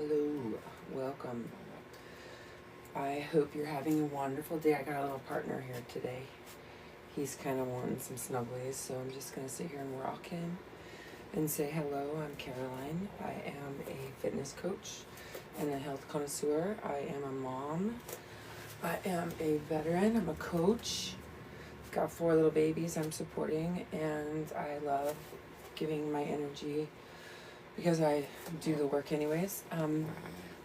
Hello, welcome. I hope you're having a wonderful day. I got a little partner here today. He's kind of wanting some snugglies, so I'm just going to sit here and rock him and say hello. I'm Caroline. I am a fitness coach and a health connoisseur. I am a mom. I am a veteran. I'm a coach. Got 4 little babies I'm supporting, and I love giving my energy, because I do the work anyways,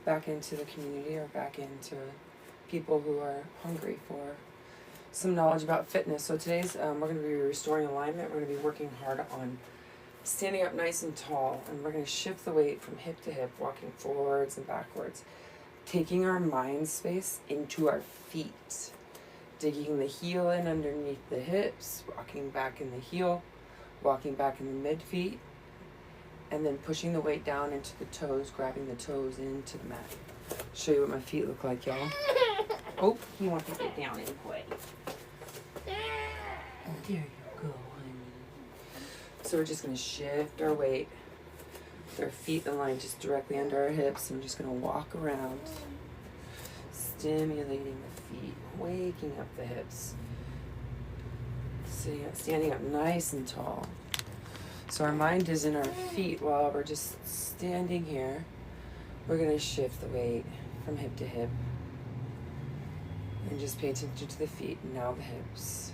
back into the community or back into people who are hungry for some knowledge about fitness. So today's, we're going to be restoring alignment. We're going to be working hard on standing up nice and tall, and we're going to shift the weight from hip to hip, walking forwards and backwards, taking our mind space into our feet, digging the heel in underneath the hips, rocking back in the heel, walking back in the mid feet, and then pushing the weight down into the toes, grabbing the toes into the mat. Show you what my feet look like, y'all. Oh, you want to get down and play. There you go, honey. So we're just going to shift our weight with our feet aligned just directly under our hips. I'm just going to walk around, stimulating the feet, waking up the hips, standing up nice and tall. So our mind is in our feet while we're just standing here. We're going to shift the weight from hip to hip. And just pay attention to the feet, and now the hips.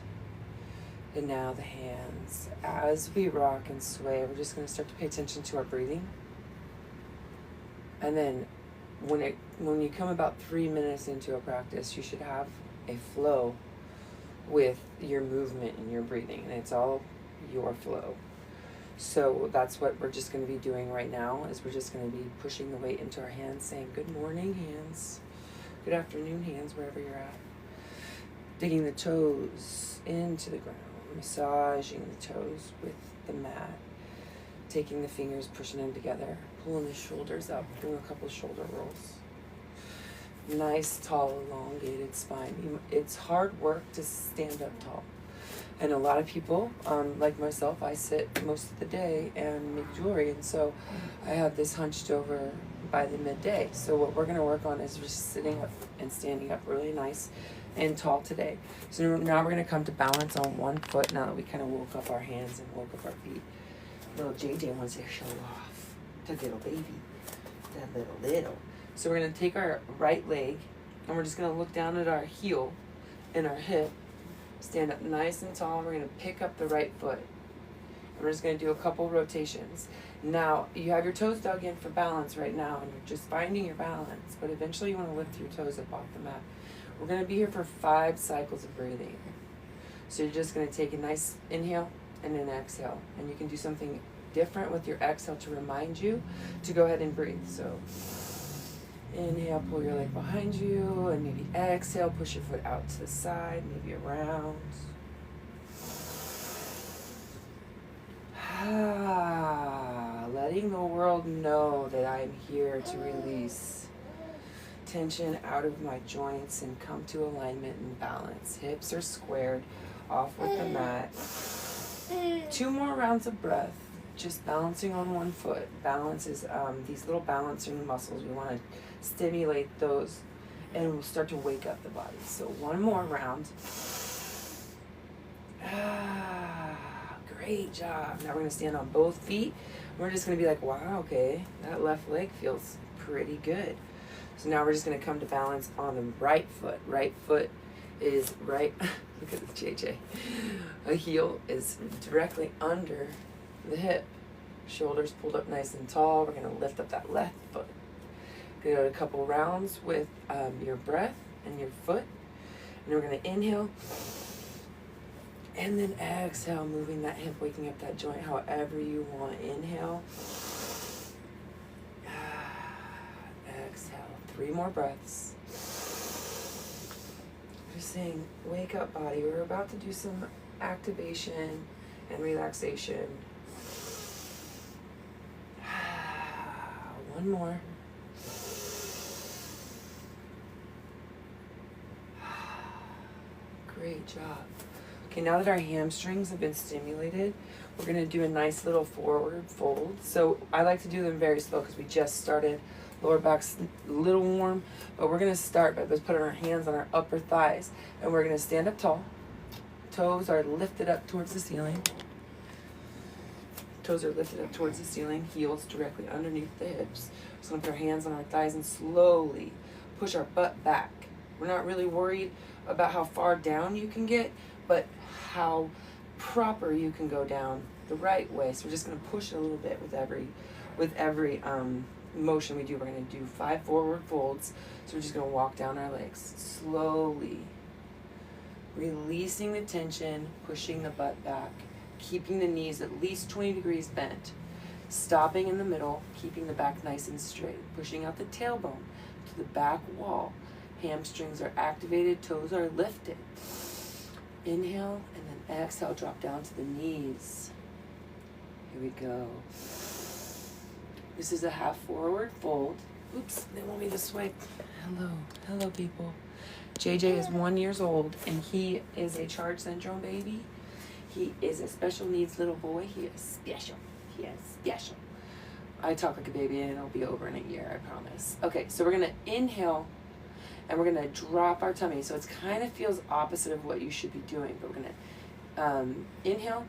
And now the hands. As we rock and sway, we're just going to start to pay attention to our breathing. And then when you come about 3 minutes into a practice, you should have a flow with your movement and your breathing. And it's all your flow. So that's what we're just going to be doing right now, is we're just going to be pushing the weight into our hands, saying good morning, hands. Good afternoon, hands, wherever you're at. Digging the toes into the ground, massaging the toes with the mat. Taking the fingers, pushing them together, pulling the shoulders up, doing a couple shoulder rolls. Nice, tall, elongated spine. It's hard work to stand up tall. And a lot of people, like myself, I sit most of the day and make jewelry, and so I have this hunched over by the midday. So what we're going to work on is just sitting up and standing up really nice and tall today. So now we're going to come to balance on one foot, now that we kind of woke up our hands and woke up our feet. Little JJ wants to show off. The little baby. That little. So we're going to take our right leg, and we're just going to look down at our heel and our hip. Stand up nice and tall. We're going to pick up the right foot. And we're just going to do a couple rotations. Now, you have your toes dug in for balance right now, and you're just finding your balance. But eventually you want to lift your toes up off the mat. We're going to be here for 5 cycles of breathing. So you're just going to take a nice inhale and an exhale. And you can do something different with your exhale to remind you to go ahead and breathe. So inhale, pull your leg behind you, and maybe exhale, push your foot out to the side, maybe around. Letting the world know that I'm here to release tension out of my joints and come to alignment and balance. Hips are squared, off with the mat. 2 more rounds of breath, just balancing on one foot. Balance is these little balancing muscles. We want to stimulate those, and we'll start to wake up the body. So 1 more round. Great job. Now we're going to stand on both feet. We're just going to be like, wow, okay, that left leg feels pretty good. So now we're just going to come to balance on the right foot. Right foot is right. Look at this JJ. A heel is directly under the hip. Shoulders pulled up nice and tall. We're going to lift up that left foot. Go a couple rounds with your breath and your foot. And we're going to inhale. And then exhale, moving that hip, waking up that joint however you want. Inhale. Exhale. 3 more breaths. Just saying, wake up, body. We're about to do some activation and relaxation. 1 more. Great job. Okay, now that our hamstrings have been stimulated, we're going to do a nice little forward fold. So I like to do them very slow because we just started Lower back's a little warm, but we're gonna start by just putting our hands on our upper thighs, and we're gonna stand up tall. Toes are lifted up towards the ceiling. Toes are lifted up towards the ceiling, heels directly underneath the hips. Just gonna put our hands on our thighs and slowly push our butt back. We're not really worried about how far down you can get, but how proper you can go down the right way. So we're just gonna push it a little bit with every motion we do. We're gonna do 5 forward folds. So we're just gonna walk down our legs slowly, releasing the tension, pushing the butt back, keeping the knees at least 20 degrees bent, stopping in the middle, keeping the back nice and straight, pushing out the tailbone to the back wall. Hamstrings are activated, toes are lifted. Inhale, and then exhale, drop down to the knees. Here we go. This is a half forward fold. Oops, they want me to swipe. Hello people. JJ is 1 year old, and he is a Charge syndrome baby. He is a special needs little boy. He is special. I talk like a baby, and it'll be over in a year, I promise. Okay, so we're gonna inhale, and we're gonna drop our tummy. So it's kind of feels opposite of what you should be doing, but we're gonna inhale,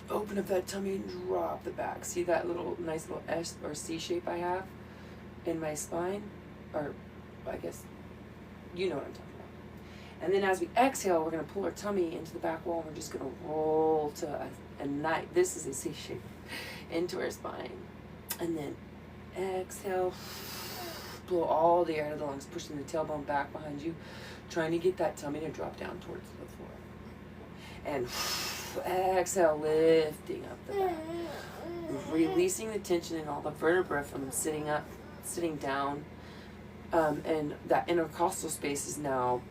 open up that tummy, and drop the back. See that nice little S or C shape I have in my spine? Or I guess you know what I'm talking about. And then as we exhale, we're gonna pull our tummy into the back wall, and we're just gonna roll to a knife. This is a C shape into our spine. And then exhale, blow all the air out of the lungs, pushing the tailbone back behind you, trying to get that tummy to drop down towards the floor. And exhale, lifting up the back, releasing the tension in all the vertebrae from sitting up, sitting down, and that intercostal space is now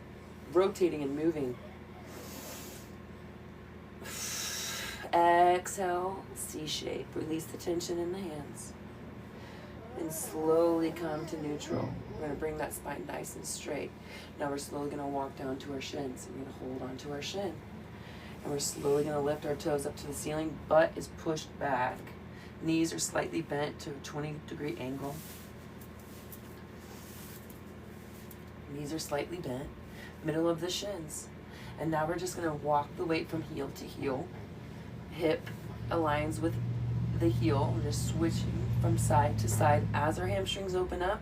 rotating and moving. Exhale, C shape. Release the tension in the hands. And slowly come to neutral. We're going to bring that spine nice and straight. Now we're slowly going to walk down to our shins. We're going to hold onto our shin. And we're slowly going to lift our toes up to the ceiling. Butt is pushed back. Knees are slightly bent to a 20-degree angle. Knees are slightly bent. Middle of the shins. And now we're just going to walk the weight from heel to heel. Hip aligns with the heel. We're just switching from side to side as our hamstrings open up.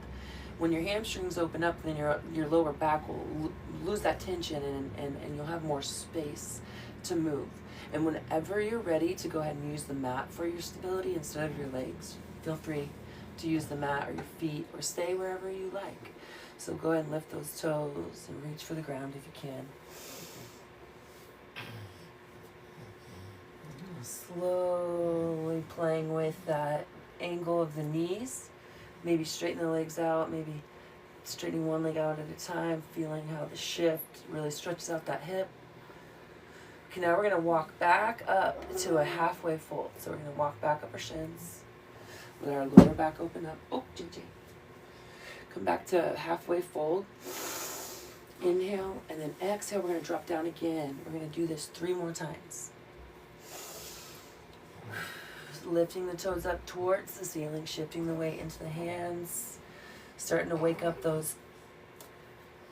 When your hamstrings open up, then your lower back will lose that tension, and you'll have more space to move. And whenever you're ready to go ahead and use the mat for your stability instead of your legs, feel free to use the mat or your feet, or stay wherever you like. So go ahead and lift those toes and reach for the ground if you can. Slowly playing with that angle of the knees. Maybe straighten the legs out, maybe straightening one leg out at a time, feeling how the shift really stretches out that hip. Okay, now we're going to walk back up to a halfway fold. So we're going to walk back up our shins. Let our lower back open up. Oh, JJ. Come back to halfway fold. Inhale, and then exhale. We're going to drop down again. We're going to do this 3 more times. Lifting the toes up towards the ceiling, shifting the weight into the hands, starting to wake up those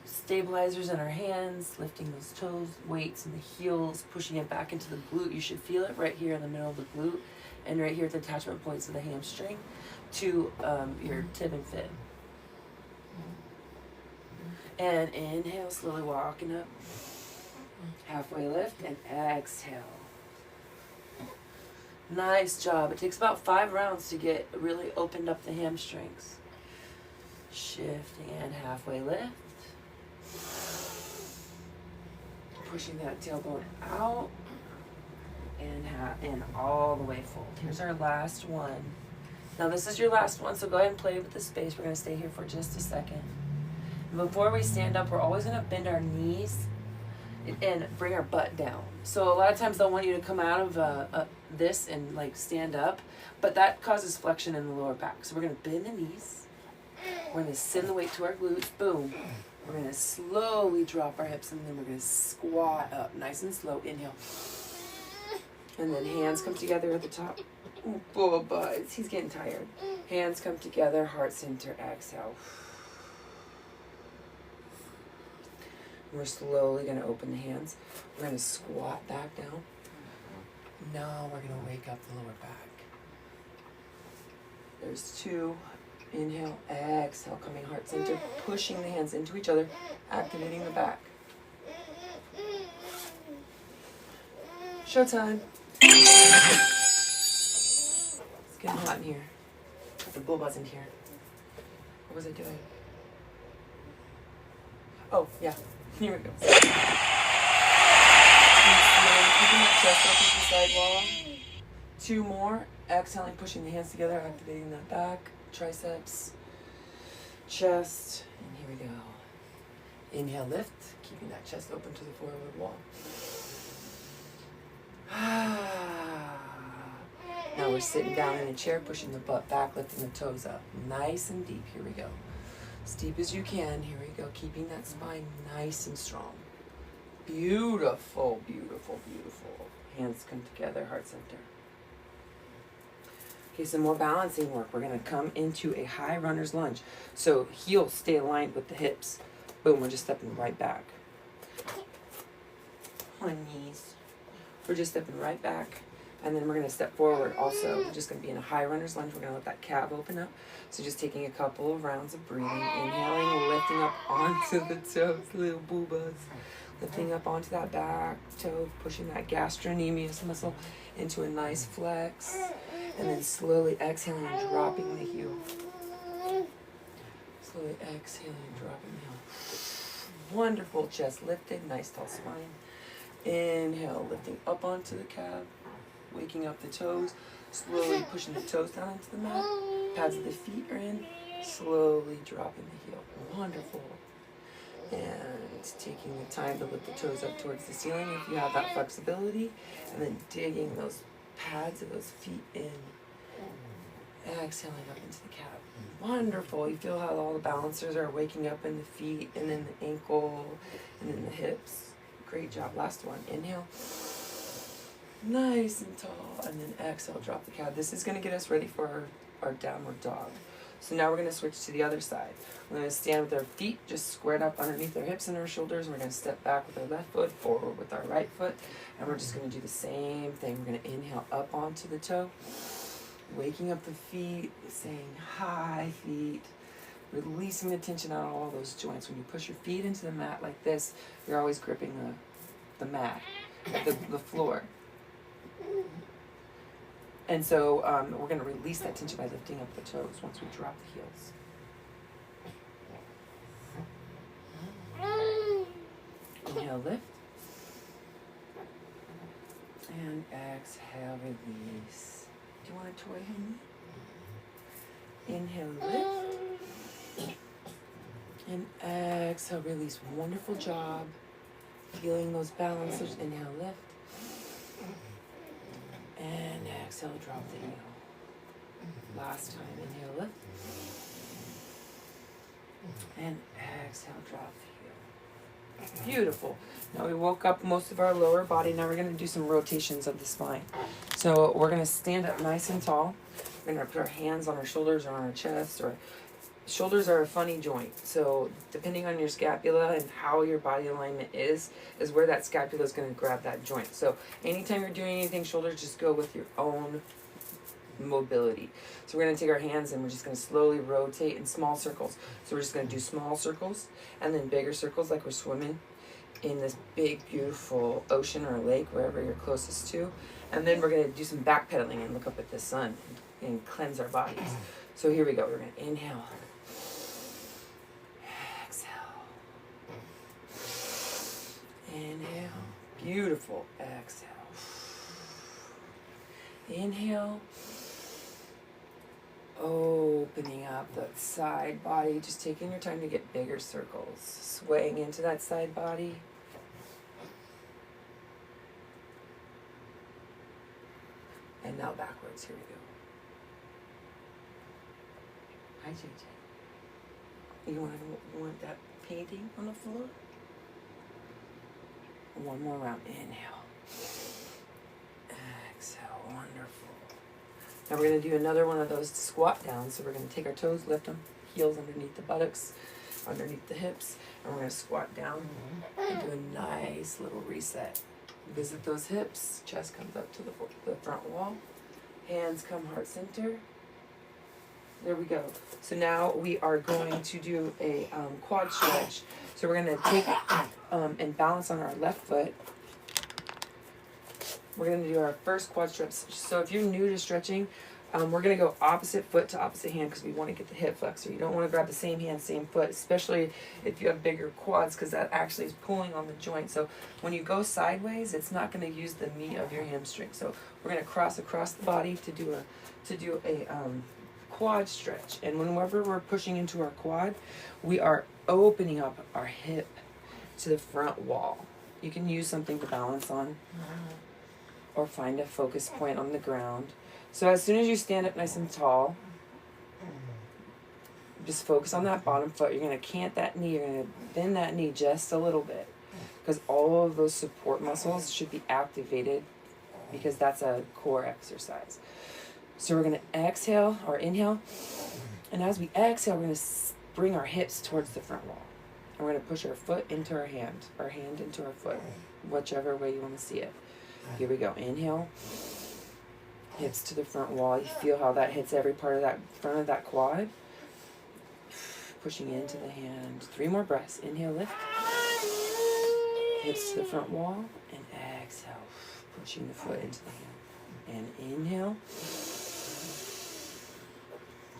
stabilizers in our hands, lifting those toes, weights in the heels, pushing it back into the glute. You should feel it right here in the middle of the glute, and right here at the attachment points of the hamstring to your tib and fib. And inhale, slowly walking up, halfway lift, and exhale. Nice job. It takes about 5 rounds to get really opened up the hamstrings. Shifting and halfway lift. Pushing that tailbone out. And all the way fold. Here's our last one. Now this is your last one, so go ahead and play with the space. We're going to stay here for just a second. And before we stand up, we're always going to bend our knees and bring our butt down. So a lot of times they'll want you to come out of this and like stand up, but that causes flexion in the lower back. So we're going to bend the knees. We're going to send the weight to our glutes. Boom. We're going to slowly drop our hips, and then we're going to squat up nice and slow. Inhale. And then hands come together at the top. Bubba, he's getting tired. Hands come together, heart center, exhale. We're slowly going to open the hands. We're going to squat back down. Now we're going to wake up the lower back. There's 2. Inhale, exhale, coming heart center, pushing the hands into each other, activating the back. Showtime. It's getting hot in here. The bull buzzing here. What was I doing? Oh, yeah. Here we go. Keeping that chest up to the side wall. 2 more. Exhaling, pushing the hands together, activating that back, triceps, chest. And here we go. Inhale, lift, keeping that chest open to the forward wall. Now we're sitting down in a chair, pushing the butt back, lifting the toes up. Nice and deep. Here we go. As deep as you can. Here we go. Keeping that spine nice and strong. Beautiful, beautiful, beautiful. Hands come together, heart center. Okay, some more balancing work. We're going to come into a high runner's lunge. So heels stay aligned with the hips. Boom, we're just stepping right back. On knees. We're just stepping right back. And then we're going to step forward also. We're just going to be in a high runner's lunge. We're going to let that calf open up. So just taking a couple of rounds of breathing. Inhaling, lifting up onto the toes, little boobas. Lifting up onto that back toe, pushing that gastrocnemius muscle into a nice flex. And then slowly exhaling and dropping the heel. Slowly exhaling and dropping the heel. Wonderful, chest lifted, nice tall spine. Inhale, lifting up onto the calf. Waking up the toes, slowly pushing the toes down into the mat. Pads of the feet are in, slowly dropping the heel. Wonderful. And taking the time to lift the toes up towards the ceiling if you have that flexibility. And then digging those pads of those feet in. Exhaling up into the calf. Wonderful. You feel how all the balancers are waking up in the feet and then the ankle and then the hips. Great job. Last one. Inhale. Nice and tall, and then exhale, drop the calf. This is going to get us ready for our downward dog. So now we're going to switch to the other side. We're going to stand with our feet just squared up underneath our hips and our shoulders. We're going to step back with our left foot, forward with our right foot, and we're just going to do the same thing. We're going to inhale up onto the toe, waking up the feet, saying hi, feet, releasing the tension out of all those joints. When you push your feet into the mat like this, you're always gripping the mat, the floor. And so we're going to release that tension by lifting up the toes once we drop the heels. Inhale, lift. And exhale, release. Do you want a toy, honey? Inhale, lift. And exhale, release. Wonderful job. Feeling those balancers. Inhale, lift. And exhale, drop the heel. Last time, inhale, lift. And exhale, drop the heel. Beautiful. Now we woke up most of our lower body. Now we're going to do some rotations of the spine. So we're going to stand up nice and tall. We're going to put our hands on our shoulders or on our chest. Or shoulders are a funny joint. So depending on your scapula and how your body alignment is where that scapula is going to grab that joint. So anytime you're doing anything, shoulders, just go with your own mobility. So we're going to take our hands and we're just going to slowly rotate in small circles. So we're just going to do small circles and then bigger circles like we're swimming in this big, beautiful ocean or lake, wherever you're closest to. And then we're going to do some backpedaling and look up at the sun and cleanse our bodies. So here we go. We're going to inhale. Exhale. Inhale. Beautiful. Exhale. Inhale. Opening up that side body. Just taking your time to get bigger circles. Swaying into that side body. And now backwards. Here we go. Hi, JJ. You want that painting on the floor? One more round. Inhale. Exhale. Wonderful. Now we're going to do another one of those squat downs. So we're going to take our toes, lift them, heels underneath the buttocks, underneath the hips, and we're going to squat down and do a nice little reset. Visit those hips, chest comes up to the front wall, hands come heart center. There we go. So now we are going to do a quad stretch. So we're going to take and balance on our left foot. We're going to do our first quad stretch. So if you're new to stretching, we're going to go opposite foot to opposite hand because we want to get the hip flexor. You don't want to grab the same hand, same foot, especially if you have bigger quads, because that actually is pulling on the joint. So when you go sideways, it's not going to use the meat of your hamstring. So we're going to cross across the body to do a quad stretch. And whenever we're pushing into our quad, we are opening up our hip to the front wall. You can use something to balance on or find a focus point on the ground. So as soon as you stand up nice and tall, just focus on that bottom foot. You're going to cant that knee. You're going to bend that knee just a little bit because all of those support muscles should be activated because that's a core exercise. So we're going to exhale or inhale. And as we exhale, we're going to bring our hips towards the front wall. And we're going to push our foot into our hand into our foot, whichever way you want to see it. Here we go. Inhale. Hips to the front wall. You feel how that hits every part of that front of that quad. Pushing into the hand. 3 more breaths. Inhale, lift. Hips to the front wall. And exhale. Pushing the foot into the hand. And inhale.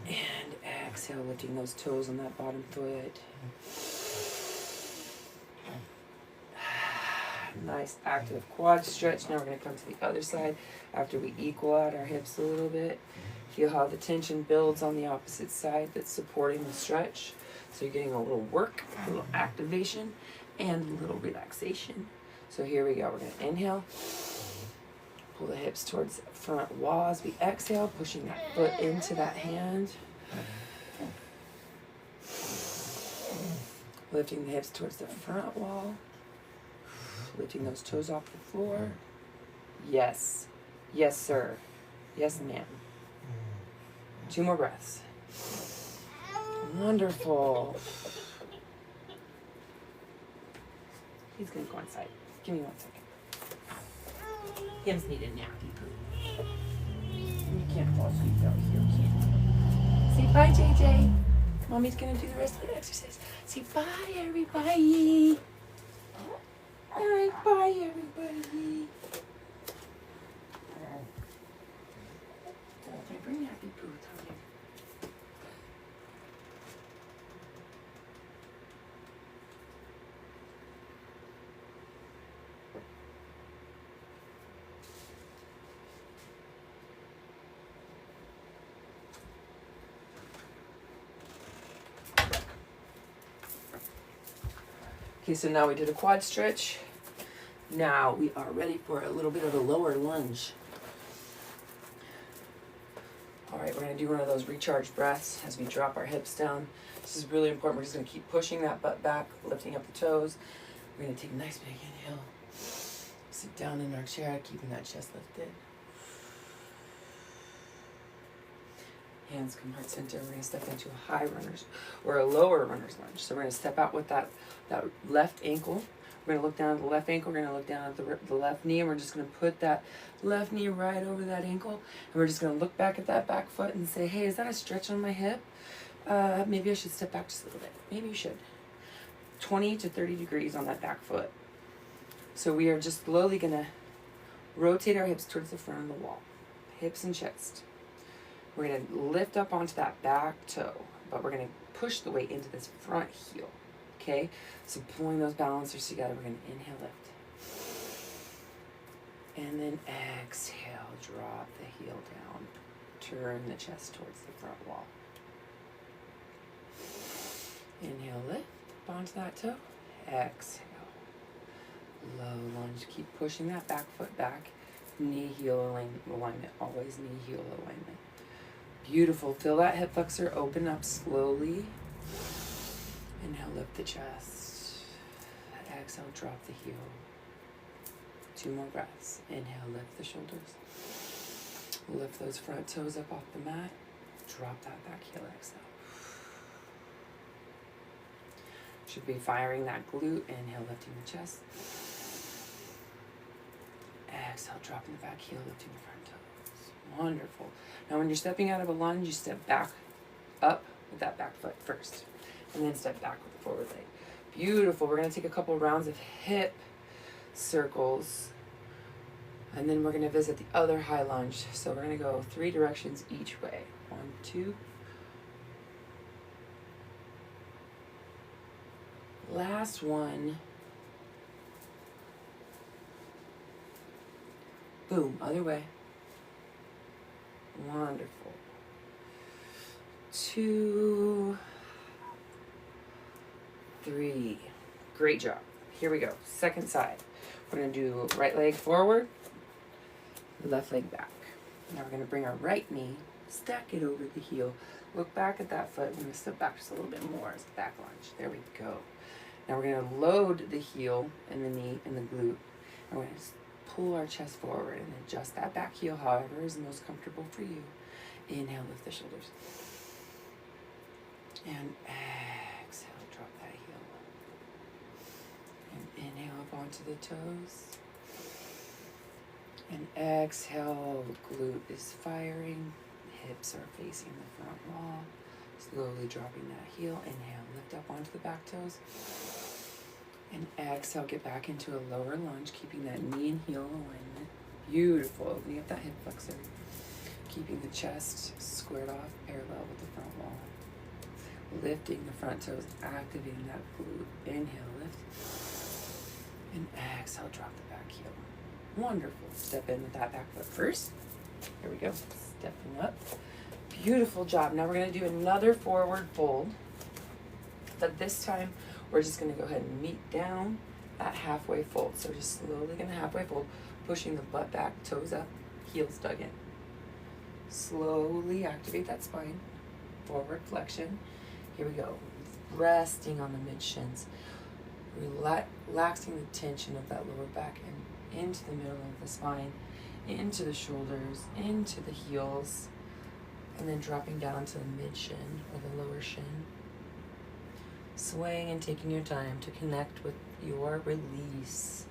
And exhale, lifting those toes on that bottom foot. Nice active quad stretch. Now we're going to come to the other side after we equal out our hips a little bit. Feel how the tension builds on the opposite side that's supporting the stretch. So you're getting a little work, a little activation, and a little relaxation. So here we go. We're going to inhale. Pull the hips towards the front wall as we exhale, pushing that foot into that hand. Lifting the hips towards the front wall. Lifting those toes off the floor. Yes. Yes, sir. Yes, ma'am. 2 more breaths. Wonderful. He's going to go inside. Give me 1 second. Him's need a nappy poo. You can't fall asleep out here, can you? Say bye, JJ. Mommy's going to do the rest of the exercise. Say bye, everybody. All right, bye, everybody. Okay, bring nappy poo down here. Okay, so now we did a quad stretch. Now we are ready for a little bit of a lower lunge. All right, we're going to do one of those recharge breaths as we drop our hips down. This is really important. We're just going to keep pushing that butt back, lifting up the toes. We're going to take a nice big inhale. Sit down in our chair, keeping that chest lifted. Hands come heart center. We're going to step into a high runner's or a lower runner's lunge. So we're going to step out with that left ankle. We're going to look down at the left ankle. We're going to look down at the left knee. And we're just going to put that left knee right over that ankle. And we're just going to look back at that back foot and say, hey, is that a stretch on my hip? Maybe I should step back just a little bit. Maybe you should. 20 to 30 degrees on that back foot. So we are just slowly going to rotate our hips towards the front of the wall. Hips and chest. We're going to lift up onto that back toe, but we're going to push the weight into this front heel, okay? So pulling those balancers together, we're going to inhale, lift. And then exhale, drop the heel down. Turn the chest towards the front wall. Inhale, lift up onto that toe. Exhale. Low lunge, keep pushing that back foot back. Knee, heel alignment, always knee, heel alignment. Beautiful. Feel that hip flexor open up slowly. Inhale, lift the chest. Exhale, drop the heel. 2 more breaths. Inhale, lift the shoulders. Lift those front toes up off the mat. Drop that back heel, exhale. Should be firing that glute. Inhale, lifting the chest. Exhale, dropping the back heel, lifting the front toes. Wonderful. Now when you're stepping out of a lunge, you step back up with that back foot first. And then step back with the forward leg. Beautiful. We're going to take a couple rounds of hip circles. And then we're going to visit the other high lunge. So we're going to go 3 directions each way. 1, 2. Last one. Boom, other way. Wonderful. 2, 3. Great job. Here we go. Second side. We're going to do right leg forward, left leg back. Now we're going to bring our right knee, stack it over the heel, look back at that foot. We're going to step back just a little bit more as a back lunge. There we go. Now we're going to load the heel and the knee and the glute. And we're going to pull our chest forward and adjust that back heel however is most comfortable for you. Inhale, lift the shoulders. And exhale, drop that heel. And inhale up onto the toes. And exhale, glute is firing. Hips are facing the front wall. Slowly dropping that heel. Inhale, lift up onto the back toes. And exhale, get back into a lower lunge, keeping that knee and heel alignment. Beautiful. Opening up that hip flexor. Keeping the chest squared off, parallel with the front wall. Lifting the front toes, activating that glute. Inhale, lift. And exhale, drop the back heel. Wonderful. Step in with that back foot first. Here we go. Stepping up. Beautiful job. Now we're going to do another forward fold. But this time, we're just going to go ahead and meet down at halfway fold. So just slowly going to halfway fold, pushing the butt back, toes up, heels dug in. Slowly activate that spine. Forward flexion. Here we go. Resting on the mid shins. Relaxing the tension of that lower back and into the middle of the spine, into the shoulders, into the heels, and then dropping down to the mid shin or the lower shin. Swaying and taking your time to connect with your release.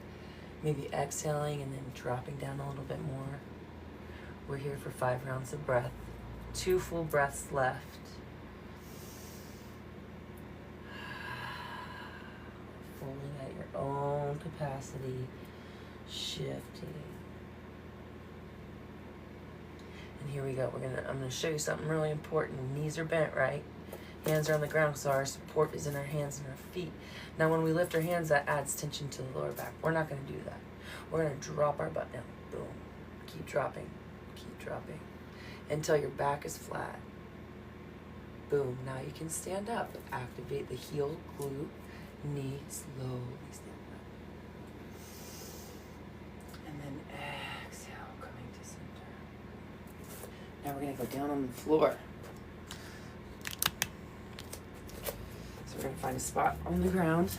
Maybe exhaling and then dropping down a little bit more. We're here for 5 rounds of breath. 2 full breaths left. Folding at your own capacity. Shifting. And here we go. I'm gonna show you something really important. Knees are bent, right? Hands are on the ground, so our support is in our hands and our feet. Now when we lift our hands, that adds tension to the lower back. We're not going to do that. We're going to drop our butt down. Boom. Keep dropping. Keep dropping. Until your back is flat. Boom. Now you can stand up. Activate the heel, glute, knee, slowly stand up. And then exhale, coming to center. Now we're going to go down on the floor. We're going to find a spot on the ground.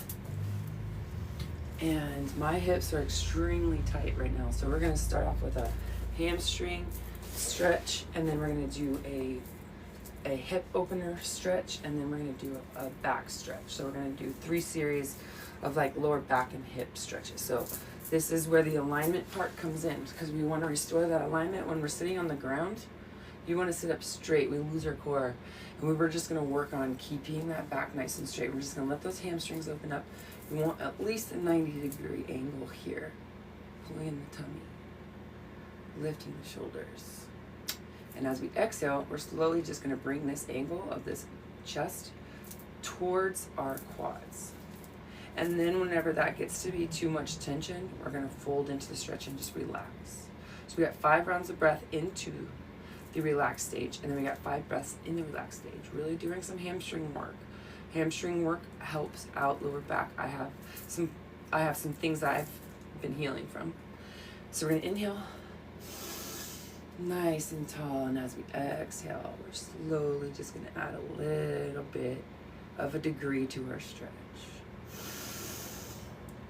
And my hips are extremely tight right now. So we're going to start off with a hamstring stretch. And then we're going to do a hip opener stretch. And then we're going to do a back stretch. So we're going to do 3 series of like lower back and hip stretches. So this is where the alignment part comes in. Because we want to restore that alignment when we're sitting on the ground. You want to sit up straight. We lose our core. And we were just going to work on keeping that back nice and straight. We're just going to let those hamstrings open up. We want at least a 90-degree angle here. Pulling in the tummy. Lifting the shoulders. And as we exhale, we're slowly just going to bring this angle of this chest towards our quads. And then whenever that gets to be too much tension, we're going to fold into the stretch and just relax. So we got 5 rounds of breath into the relaxed stage, and then we got 5 breaths in the relaxed stage, really doing some hamstring work. Hamstring work helps out lower back. I have some things that I've been healing from. So we're gonna inhale nice and tall, and as we exhale, we're slowly just gonna add a little bit of a degree to our stretch.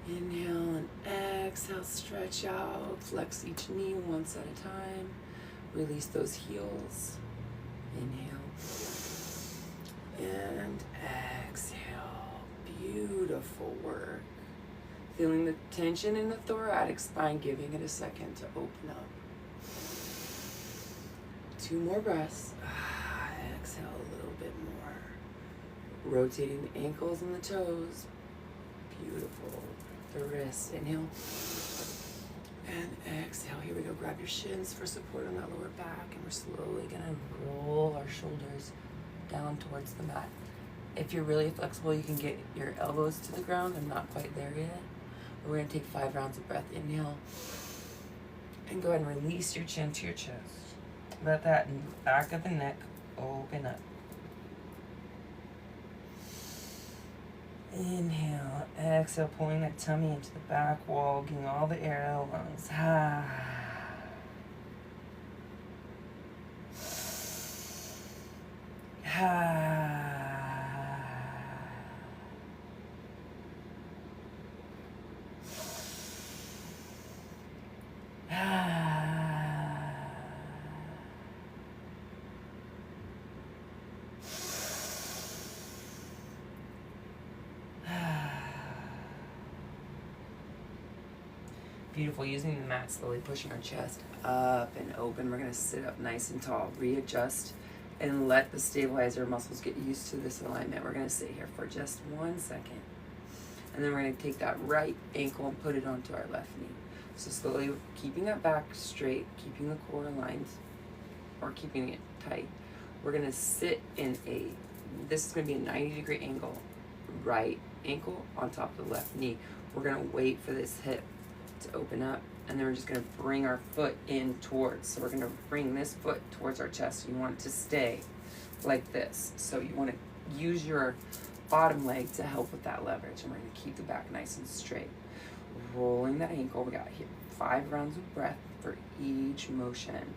Inhale and exhale, stretch out, flex each knee once at a time. Release those heels. Inhale. And exhale. Beautiful work. Feeling the tension in the thoracic spine, giving it a second to open up. 2 more breaths. Exhale a little bit more. Rotating the ankles and the toes. Beautiful. The wrist. Inhale. And exhale. Here we go. Grab your shins for support on that lower back. And we're slowly going to roll our shoulders down towards the mat. If you're really flexible, you can get your elbows to the ground. I'm not quite there yet. We're going to take 5 rounds of breath. Inhale. And go ahead and release your chin to your chest. Let that back of the neck open up. Inhale. Exhale, pulling that tummy into the back wall, getting all the air out of the lungs. Beautiful. Using the mat, slowly pushing our chest up and open. We're going to sit up nice and tall, readjust, and let the stabilizer muscles get used to this alignment. We're going to sit here for just 1 second. And then we're going to take that right ankle and put it onto our left knee. So slowly keeping that back straight, keeping the core aligned, or keeping it tight. We're going to sit in this is going to be a 90-degree angle. Right ankle on top of the left knee. We're going to wait for this hip to open up, and then we're just going to bring our foot in towards. So we're going to bring this foot towards our chest. You want it to stay like this. So you want to use your bottom leg to help with that leverage, and we're going to keep the back nice and straight. Rolling that ankle. We got here 5 rounds of breath for each motion.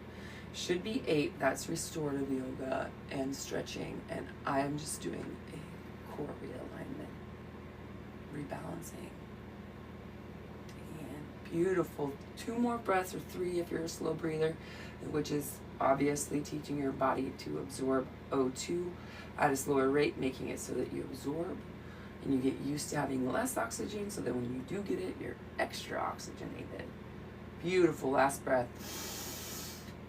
Should be 8. That's restorative yoga and stretching, and I am just doing a core realignment, rebalancing. Beautiful. 2 more breaths, or 3 if you're a slow breather, which is obviously teaching your body to absorb O2 at a slower rate, making it so that you absorb and you get used to having less oxygen, so that when you do get it, you're extra oxygenated. Beautiful. Last breath.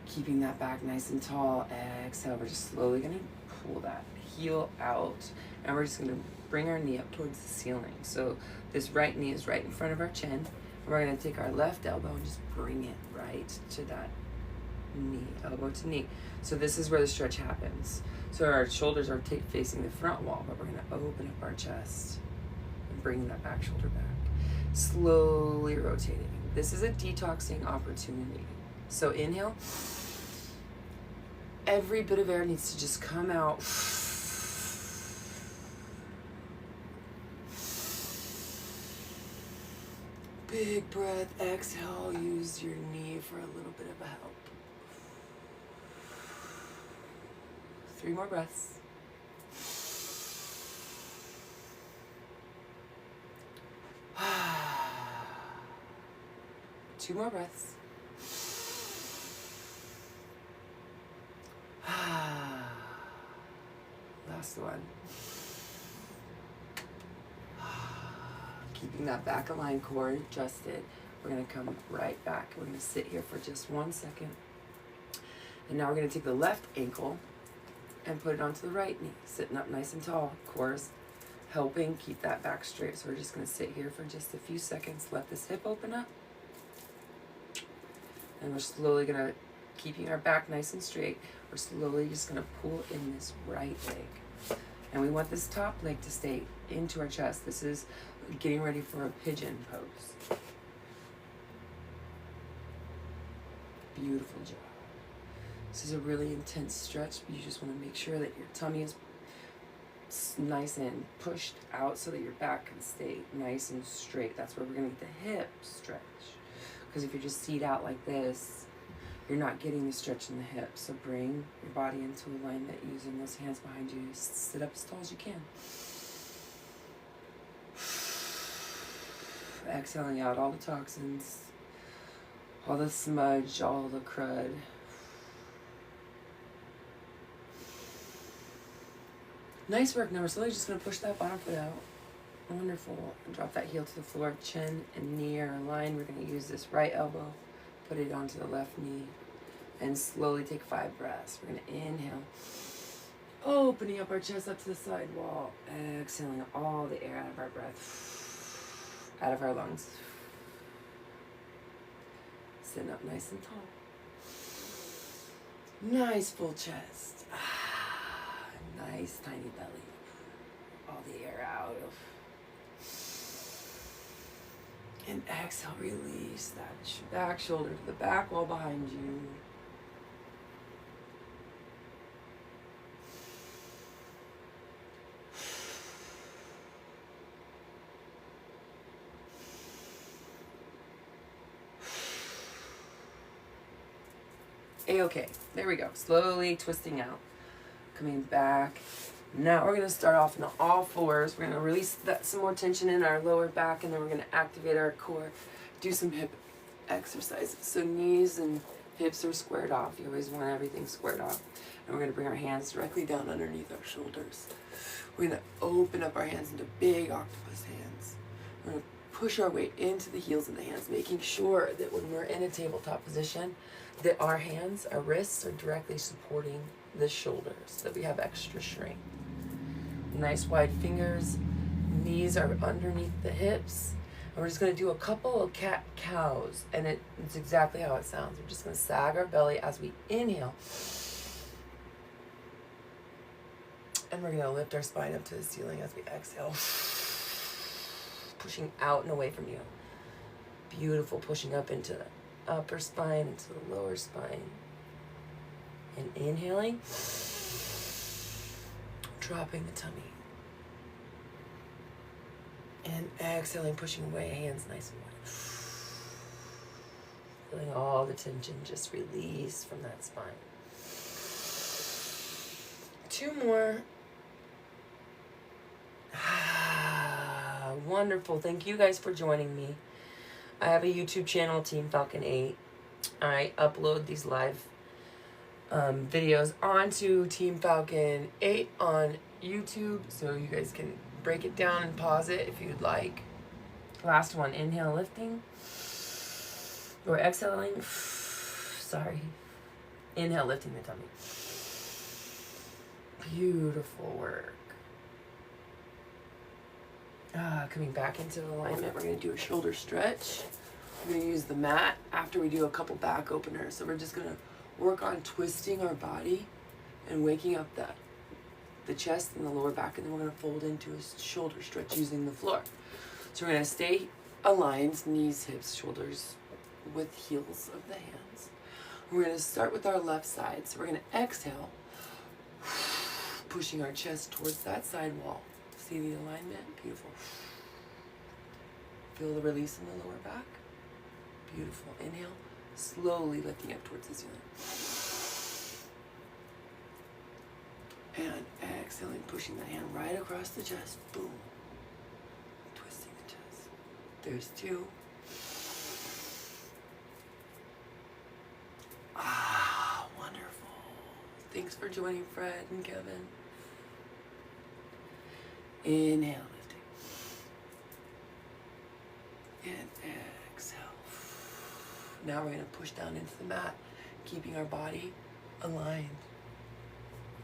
Keeping that back nice and tall. Exhale. We're just slowly going to pull that heel out, and we're just going to bring our knee up towards the ceiling. So this right knee is right in front of our chin. We're going to take our left elbow and just bring it right to that knee, elbow to knee. So this is where the stretch happens. So our shoulders are facing the front wall, but we're going to open up our chest and bring that back shoulder back. Slowly rotating. This is a detoxing opportunity. So inhale. Every bit of air needs to just come out. Big breath. Exhale. Use your knee for a little bit of a help. 3 more breaths. Two more breaths. Last one. Keeping that back aligned, core adjusted. We're going to come right back. We're going to sit here for just 1 second. And now we're going to take the left ankle and put it onto the right knee. Sitting up nice and tall. Core's helping keep that back straight. So we're just going to sit here for just a few seconds. Let this hip open up. And we're slowly going to, keeping our back nice and straight, we're slowly just going to pull in this right leg. And we want this top leg to stay into our chest. This is getting ready for a pigeon pose. Beautiful job. This is a really intense stretch, but you just want to make sure that your tummy is nice and pushed out so that your back can stay nice and straight. That's where we're going to get the hip stretch. Because if you just seat out like this, you're not getting the stretch in the hips. So bring your body into alignment using those hands behind you. Sit up as tall as you can. Exhaling out all the toxins, all the smudge, all the crud. Nice work. Now we're slowly just going to push that bottom foot out. Wonderful. And drop that heel to the floor. Chin and knee are aligned. We're going to use this right elbow, put it onto the left knee, and slowly take 5 breaths. We're going to inhale, opening up our chest up to the side wall, exhaling all the air out of our breath, out of our lungs. Sitting up nice and tall. Nice full chest. Nice tiny belly. All the air out. And exhale, release that back shoulder to the back wall behind you. A-okay. There we go. Slowly twisting out. Coming back. Now we're going to start off in all fours. We're going to release some more tension in our lower back, and then we're going to activate our core. Do some hip exercises. So knees and hips are squared off. You always want everything squared off. And we're going to bring our hands directly down underneath our shoulders. We're going to open up our hands into big octopus hands. We're going to push our weight into the heels of the hands, making sure that when we're in a tabletop position, that our hands, our wrists are directly supporting the shoulders, so that we have extra strength. Nice wide fingers, knees are underneath the hips. And we're just going to do a couple of cat-cows, and it's exactly how it sounds. We're just going to sag our belly as we inhale. And we're going to lift our spine up to the ceiling as we exhale. Pushing out and away from you. Beautiful, pushing up into the upper spine, into the lower spine. And inhaling. Dropping the tummy. And exhaling, pushing away, hands nice and wide. Feeling all the tension just release from that spine. 2 more. Wonderful. Thank you guys for joining me. I have a YouTube channel, Team Falcon 8. I upload these live videos onto Team Falcon 8 on YouTube, so you guys can break it down and pause it if you'd like. Last one, inhale, lifting. Or exhaling. Sorry. Inhale, lifting the tummy. Beautiful work. Coming back into alignment, we're going to do a shoulder stretch. We're going to use the mat after we do a couple back openers. So we're just going to work on twisting our body and waking up the chest and the lower back, and then we're going to fold into a shoulder stretch using the floor. So we're going to stay aligned, knees, hips, shoulders, with heels of the hands. We're going to start with our left side. So we're going to exhale, pushing our chest towards that side wall. See the alignment? Beautiful. Feel the release in the lower back. Beautiful. Inhale, slowly lifting up towards the ceiling. And exhaling, pushing the hand right across the chest. Boom. Twisting the chest. There's 2. Wonderful. Thanks for joining Fred and Kevin. Inhale, lifting. And exhale. Now we're going to push down into the mat, keeping our body aligned.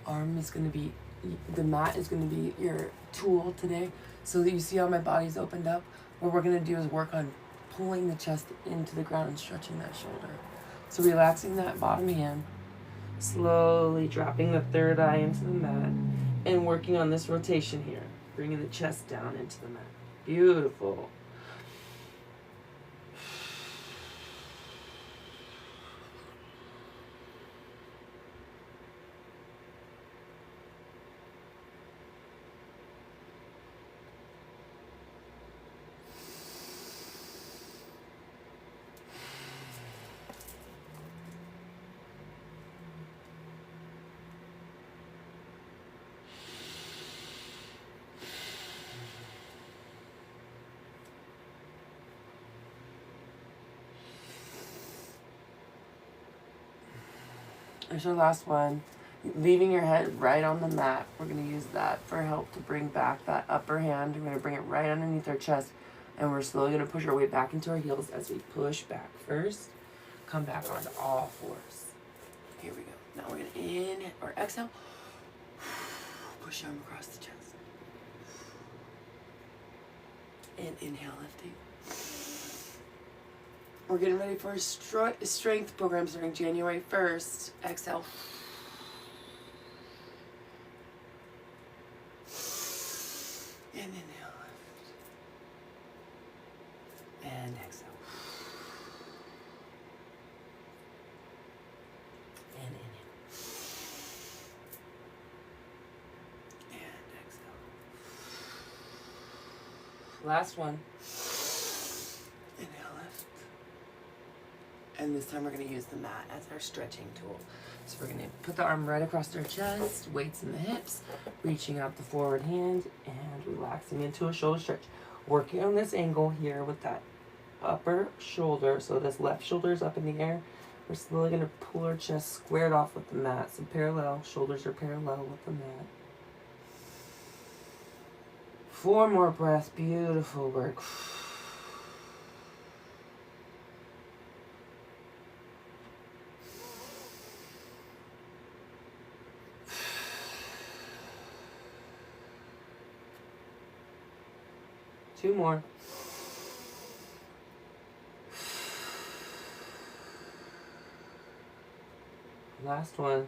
Arm is going to be, the mat is going to be your tool today. So that you see how my body's opened up. What we're going to do is work on pulling the chest into the ground and stretching that shoulder. So relaxing that bottom hand, slowly dropping the third eye into the mat, and working on this rotation here, bringing the chest down into the mat. Beautiful. There's our last one. Leaving your head right on the mat. We're going to use that for help to bring back that upper hand. We're going to bring it right underneath our chest. And we're slowly going to push our way back into our heels as we push back first. Come back onto all fours. Here we go. Now we're going to inhale or exhale. Push your arm across the chest. And inhale, lifting. We're getting ready for a strength program starting January 1st. Exhale. And inhale, lift. And exhale. And inhale. And exhale. Last one. Inhale, lift. And this time we're going to use the mat as our stretching tool. So we're going to put the arm right across our chest, weights in the hips, reaching out the forward hand, and relaxing into a shoulder stretch. Working on this angle here with that upper shoulder. So this left shoulder is up in the air. We're slowly going to pull our chest squared off with the mat. So parallel, shoulders are parallel with the mat. 4 more breaths. Beautiful work. 2 more. Last one.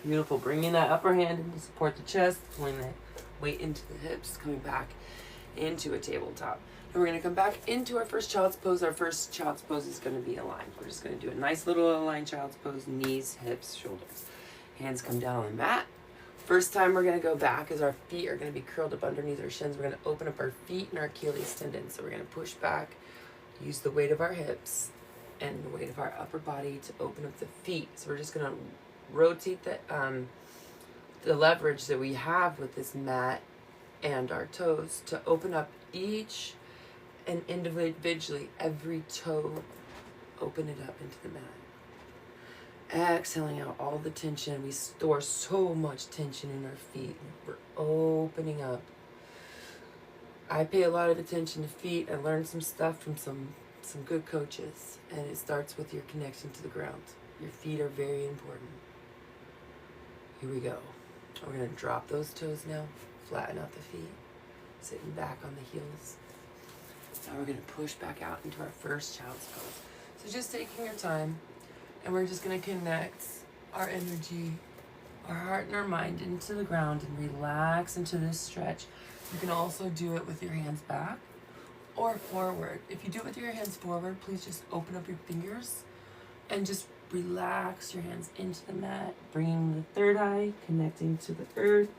Beautiful. Bringing that upper hand in to support the chest, pulling that weight into the hips, coming back into a tabletop. And we're going to come back into our first child's pose. Our first child's pose is going to be aligned. We're just going to do a nice little aligned child's pose, knees, hips, shoulders. Hands come down on the mat. First time we're going to go back is our feet are going to be curled up underneath our shins. We're going to open up our feet and our Achilles tendon. So we're going to push back, use the weight of our hips and the weight of our upper body to open up the feet. So we're just going to rotate the leverage that we have with this mat and our toes to open up each and individually every toe, open it up into the mat. Exhaling out all the tension. We store so much tension in our feet. We're opening up. I pay a lot of attention to feet. I learned some stuff from some good coaches, and it starts with your connection to the ground. Your feet are very important. Here we go. We're going to drop those toes now. Flatten out the feet. Sitting back on the heels. Now we're going to push back out into our first child's pose. So just taking your time. And we're just going to connect our energy, our heart and our mind into the ground and relax into this stretch. You can also do it with your hands back or forward. If you do it with your hands forward, please just open up your fingers and just relax your hands into the mat, bringing the third eye, connecting to the earth,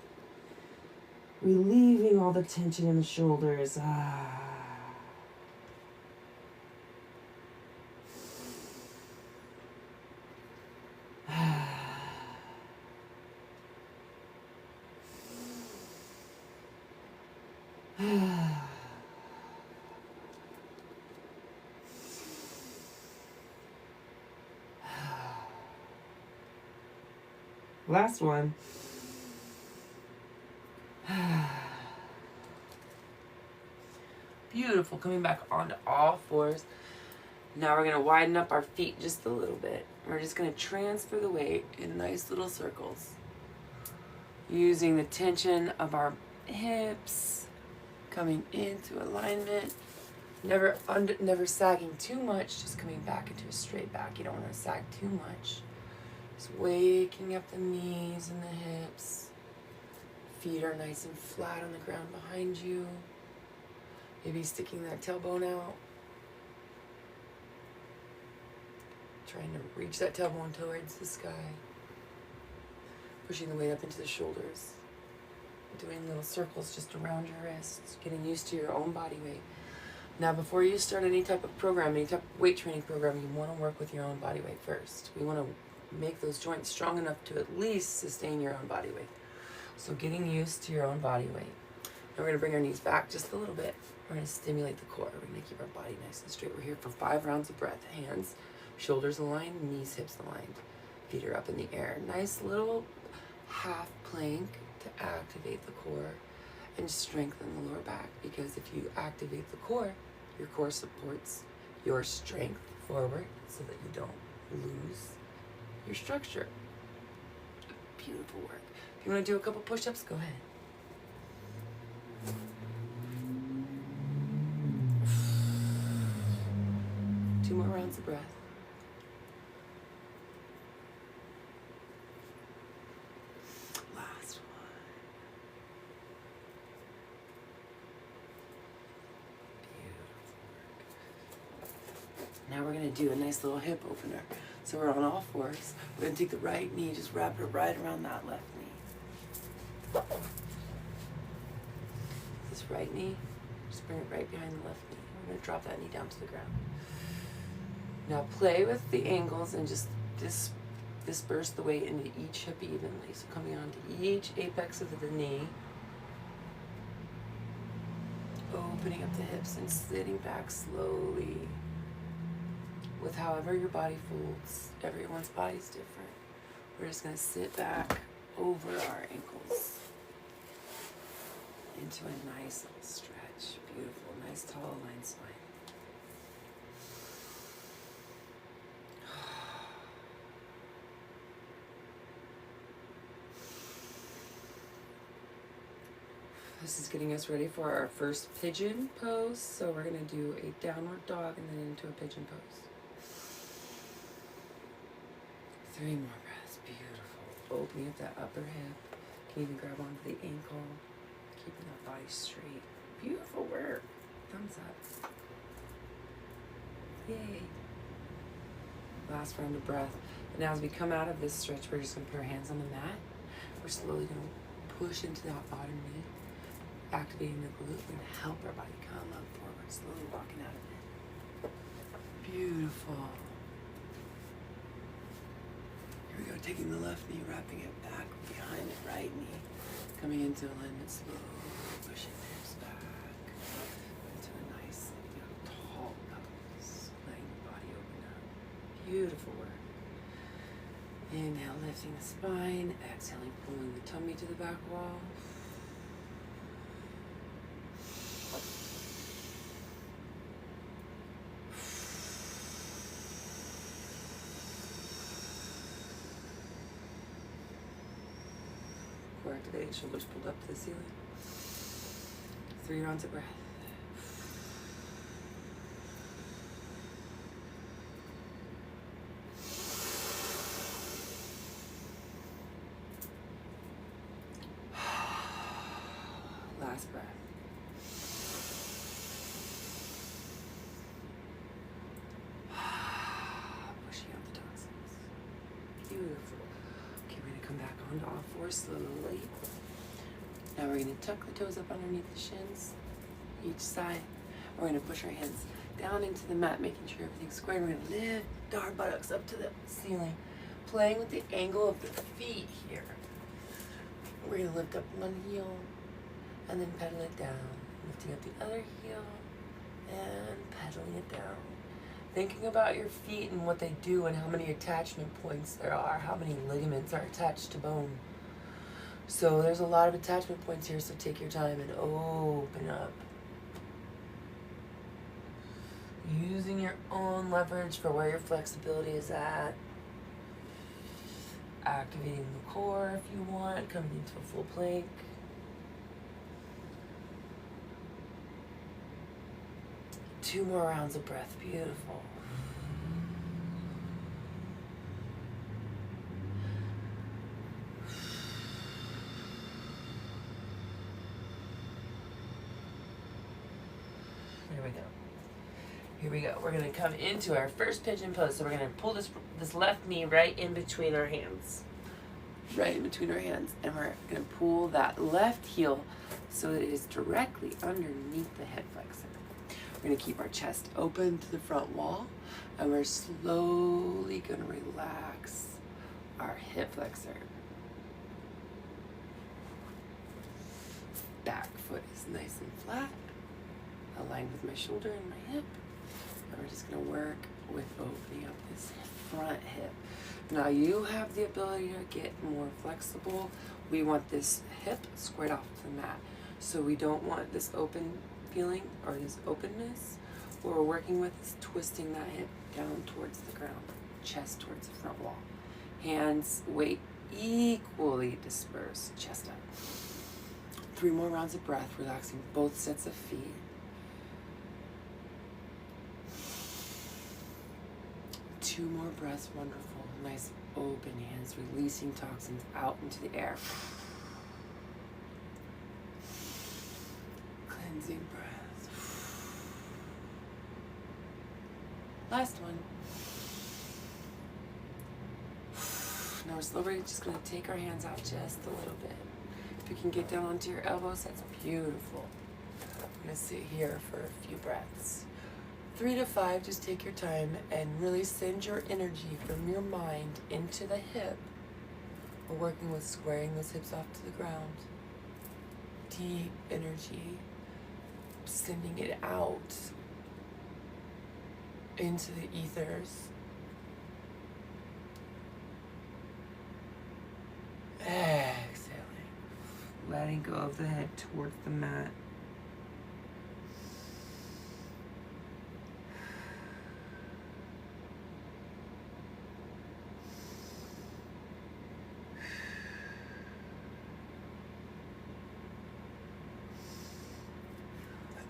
relieving all the tension in the shoulders. Last one. Beautiful. Coming back onto all fours. Now we're going to widen up our feet just a little bit. We're just going to transfer the weight in nice little circles. Using the tension of our hips. Coming into alignment. Never sagging too much. Just coming back into a straight back. You don't want to sag too much. Just waking up the knees and the hips. Feet are nice and flat on the ground behind you. Maybe sticking that tailbone out. Trying to reach that tailbone towards the sky. Pushing the weight up into the shoulders. Doing little circles just around your wrists. Getting used to your own body weight. Now, before you start any type of program, any type of weight training program, you want to work with your own body weight first. We want to make those joints strong enough to at least sustain your own body weight. So getting used to your own body weight. Now we're going to bring our knees back just a little bit. We're going to stimulate the core. We're going to keep our body nice and straight. We're here for 5 rounds of breath. Hands, shoulders aligned, knees, hips aligned. Feet are up in the air. Nice little half plank to activate the core and strengthen the lower back, because if you activate the core, your core supports your strength forward so that you don't lose your structure. Beautiful work. If you want to do a couple push-ups, go ahead. Two more rounds of breath. Last one. Beautiful work. Now we're going to do a nice little hip opener. So we're on all fours. We're going to take the right knee, just wrap it right around that left knee. This right knee, just bring it right behind the left knee. We're going to drop that knee down to the ground. Now play with the angles and just disperse the weight into each hip evenly. So coming onto each apex of the knee, opening up the hips and sitting back slowly with however your body folds. Everyone's body's different. We're just going to sit back over our ankles into a nice little stretch. Beautiful, nice tall aligned spine. This is getting us ready for our first pigeon pose. So we're going to do a downward dog and then into a pigeon pose. 3 more breaths. Beautiful. Opening up that upper hip. Can even grab onto the ankle. Keeping that body straight. Beautiful work. Thumbs up. Yay. Last round of breath. And now as we come out of this stretch, we're just going to put our hands on the mat. We're slowly going to push into that bottom knee. Activating the glute. We're going to help our body come up forward. Slowly walking out of it. Beautiful. Here we go. Taking the left knee, wrapping it back behind the right knee. Coming into alignment slowly. Pushing the hips back. Into a nice, tall pose. Letting the body open up. Beautiful work. Inhale, lifting the spine. Exhaling, pulling the tummy to the back wall. Core activated, shoulders pulled up to the ceiling. 3 rounds of breath. Last breath. Pushing out the toxins. Beautiful. Okay, we're going to come back onto all fours slowly. Now we're going to tuck the toes up underneath the shins, each side. We're going to push our hands down into the mat, making sure everything's square. We're going to lift our buttocks up to the ceiling, playing with the angle of the feet here. We're going to lift up one heel and then pedal it down. Lifting up the other heel and pedaling it down. Thinking about your feet and what they do and how many attachment points there are, how many ligaments are attached to bone. So there's a lot of attachment points here, so take your time and open up. Using your own leverage for where your flexibility is at. Activating the core if you want, coming into a full plank. Two more rounds of breath. Beautiful. Here we go. Here we go. We're going to come into our first pigeon pose. So we're going to pull this left knee right in between our hands. Right in between our hands. And we're going to pull that left heel so that it is directly underneath the hip flexor. We're going to keep our chest open to the front wall. And we're slowly going to relax our hip flexor. Back foot is nice and flat. aligned with my shoulder and my hip. And we're just going to work with opening up this front hip. Now you have the ability to get more flexible. We want this hip squared off the mat. So we don't want this open feeling or this openness. What we're working with is twisting that hip down towards the ground, chest towards the front wall. Hands, weight equally dispersed, chest up. 3 more rounds of breath, relaxing both sets of feet. Two more breaths, wonderful. Nice open hands, releasing toxins out into the air. Cleansing breath. Last one. Now we're slowly just going to take our hands out just a little bit. If you can get down onto your elbows, that's beautiful. I'm going to sit here for a few breaths. 3 to 5, just take your time and really send your energy from your mind into the hip. We're working with squaring those hips off to the ground. Deep energy, sending it out into the ethers. Exhaling, letting go of the head towards the mat.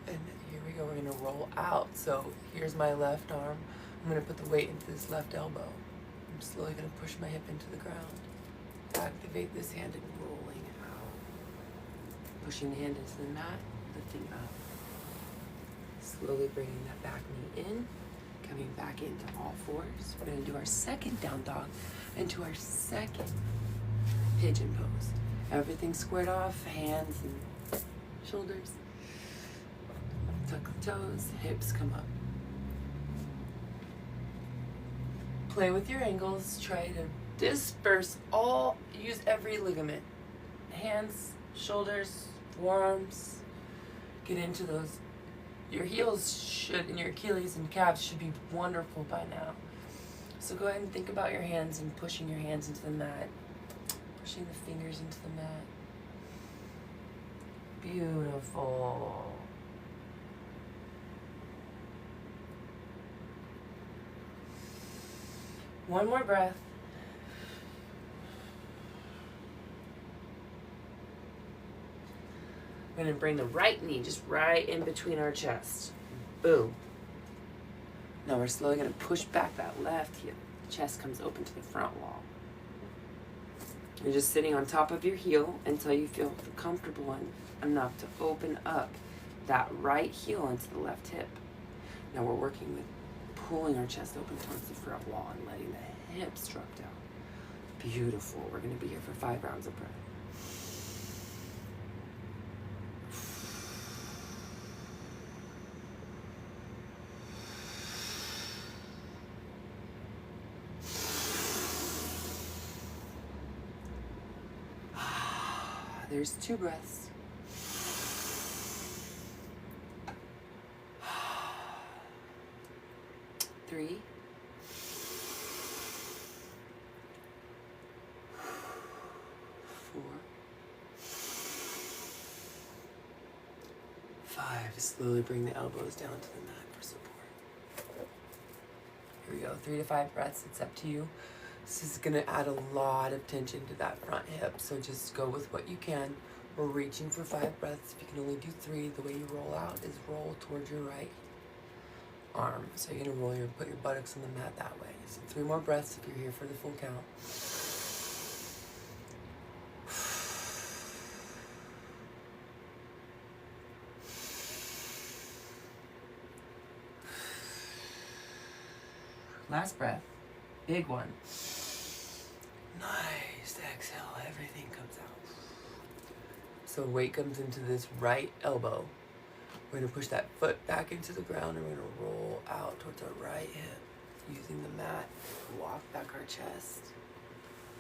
And here we go, we're gonna roll out. So here's my left arm. I'm gonna put the weight into this left elbow. I'm slowly gonna push my hip into the ground. Activate this hand and rolling out. Pushing the hand into the mat, lifting up. Slowly bringing that back knee in, coming back into all fours. We're gonna do our second down dog into our second pigeon pose. Everything squared off, hands and shoulders. Tuck the toes, hips come up. Play with your angles, try to disperse use every ligament. Hands, shoulders, forearms, get into those. Your heels should, and your Achilles and calves should be wonderful by now. So go ahead and think about your hands and pushing your hands into the mat. Pushing the fingers into the mat. Beautiful. One more breath. We're going to bring the right knee just right in between our chest. Boom. Now we're slowly going to push back that left heel. Chest comes open to the front wall. You're just sitting on top of your heel until you feel comfortable enough to open up that right heel into the left hip. Now we're working with pulling our chest open towards the front wall and letting the hips drop down. Beautiful. We're going to be here for 5 rounds of breath. There's 2 breaths. 3. 4. 5. Slowly bring the elbows down to the mat for support. Here we go. 3 to 5 breaths. It's up to you. This is going to add a lot of tension to that front hip, so just go with what you can. We're reaching for 5 breaths. If you can only do 3, the way you roll out is roll towards your right arm. So you're going to put your buttocks on the mat that way. So 3 more breaths if you're here for the full count. Last breath. Big one. Nice. Exhale. Everything comes out. So weight comes into this right elbow. We're going to push that foot back into the ground and we're going to roll out towards our right hip. Using the mat, walk back our chest.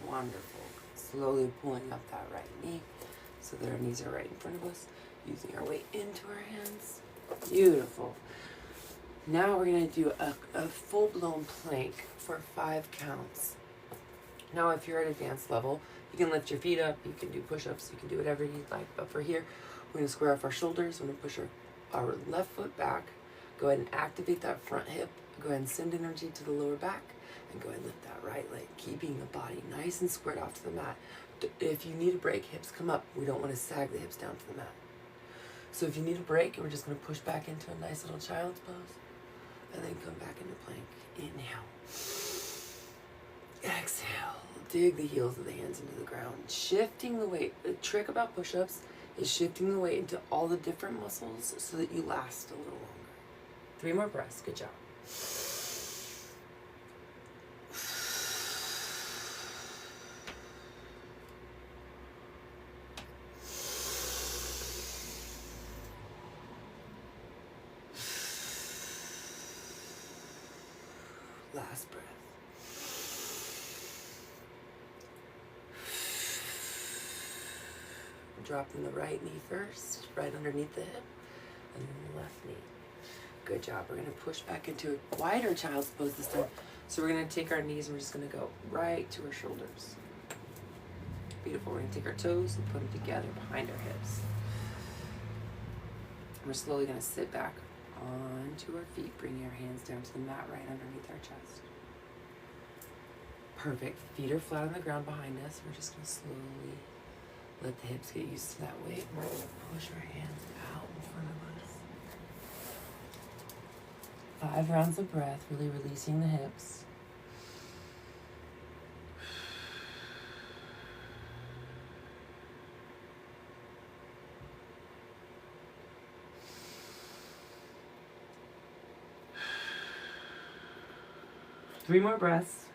Wonderful. Slowly pulling up that right knee so that our knees are right in front of us. Using our weight into our hands. Beautiful. Now we're going to do a full-blown plank for 5 counts. Now if you're at advanced level, you can lift your feet up, you can do push-ups, you can do whatever you'd like. But for here, we're going to square off our shoulders, we're going to push our left foot back, go ahead and activate that front hip, go ahead and send energy to the lower back, and go ahead and lift that right leg, keeping the body nice and squared off to the mat. If you need a break, hips come up. We don't want to sag the hips down to the mat. So if you need a break, we're just going to push back into a nice little child's pose, and then come back into plank. Inhale. Exhale. Dig the heels of the hands into the ground. Shifting the weight. The trick about push-ups is shifting the weight into all the different muscles so that you last a little longer. 3 more breaths. Good job. Last breath. Dropping the right knee first, right underneath the hip, and then the left knee. Good job. We're going to push back into a wider child's pose this time. So we're going to take our knees and we're just going to go right to our shoulders. Beautiful. We're going to take our toes and put them together behind our hips. We're slowly going to sit back onto our feet, bringing our hands down to the mat right underneath our chest. Perfect. Feet are flat on the ground behind us. We're just going to slowly let the hips get used to that weight. We're going to push our hands out in front of us. 5 rounds of breath, really releasing the hips. Three more breaths.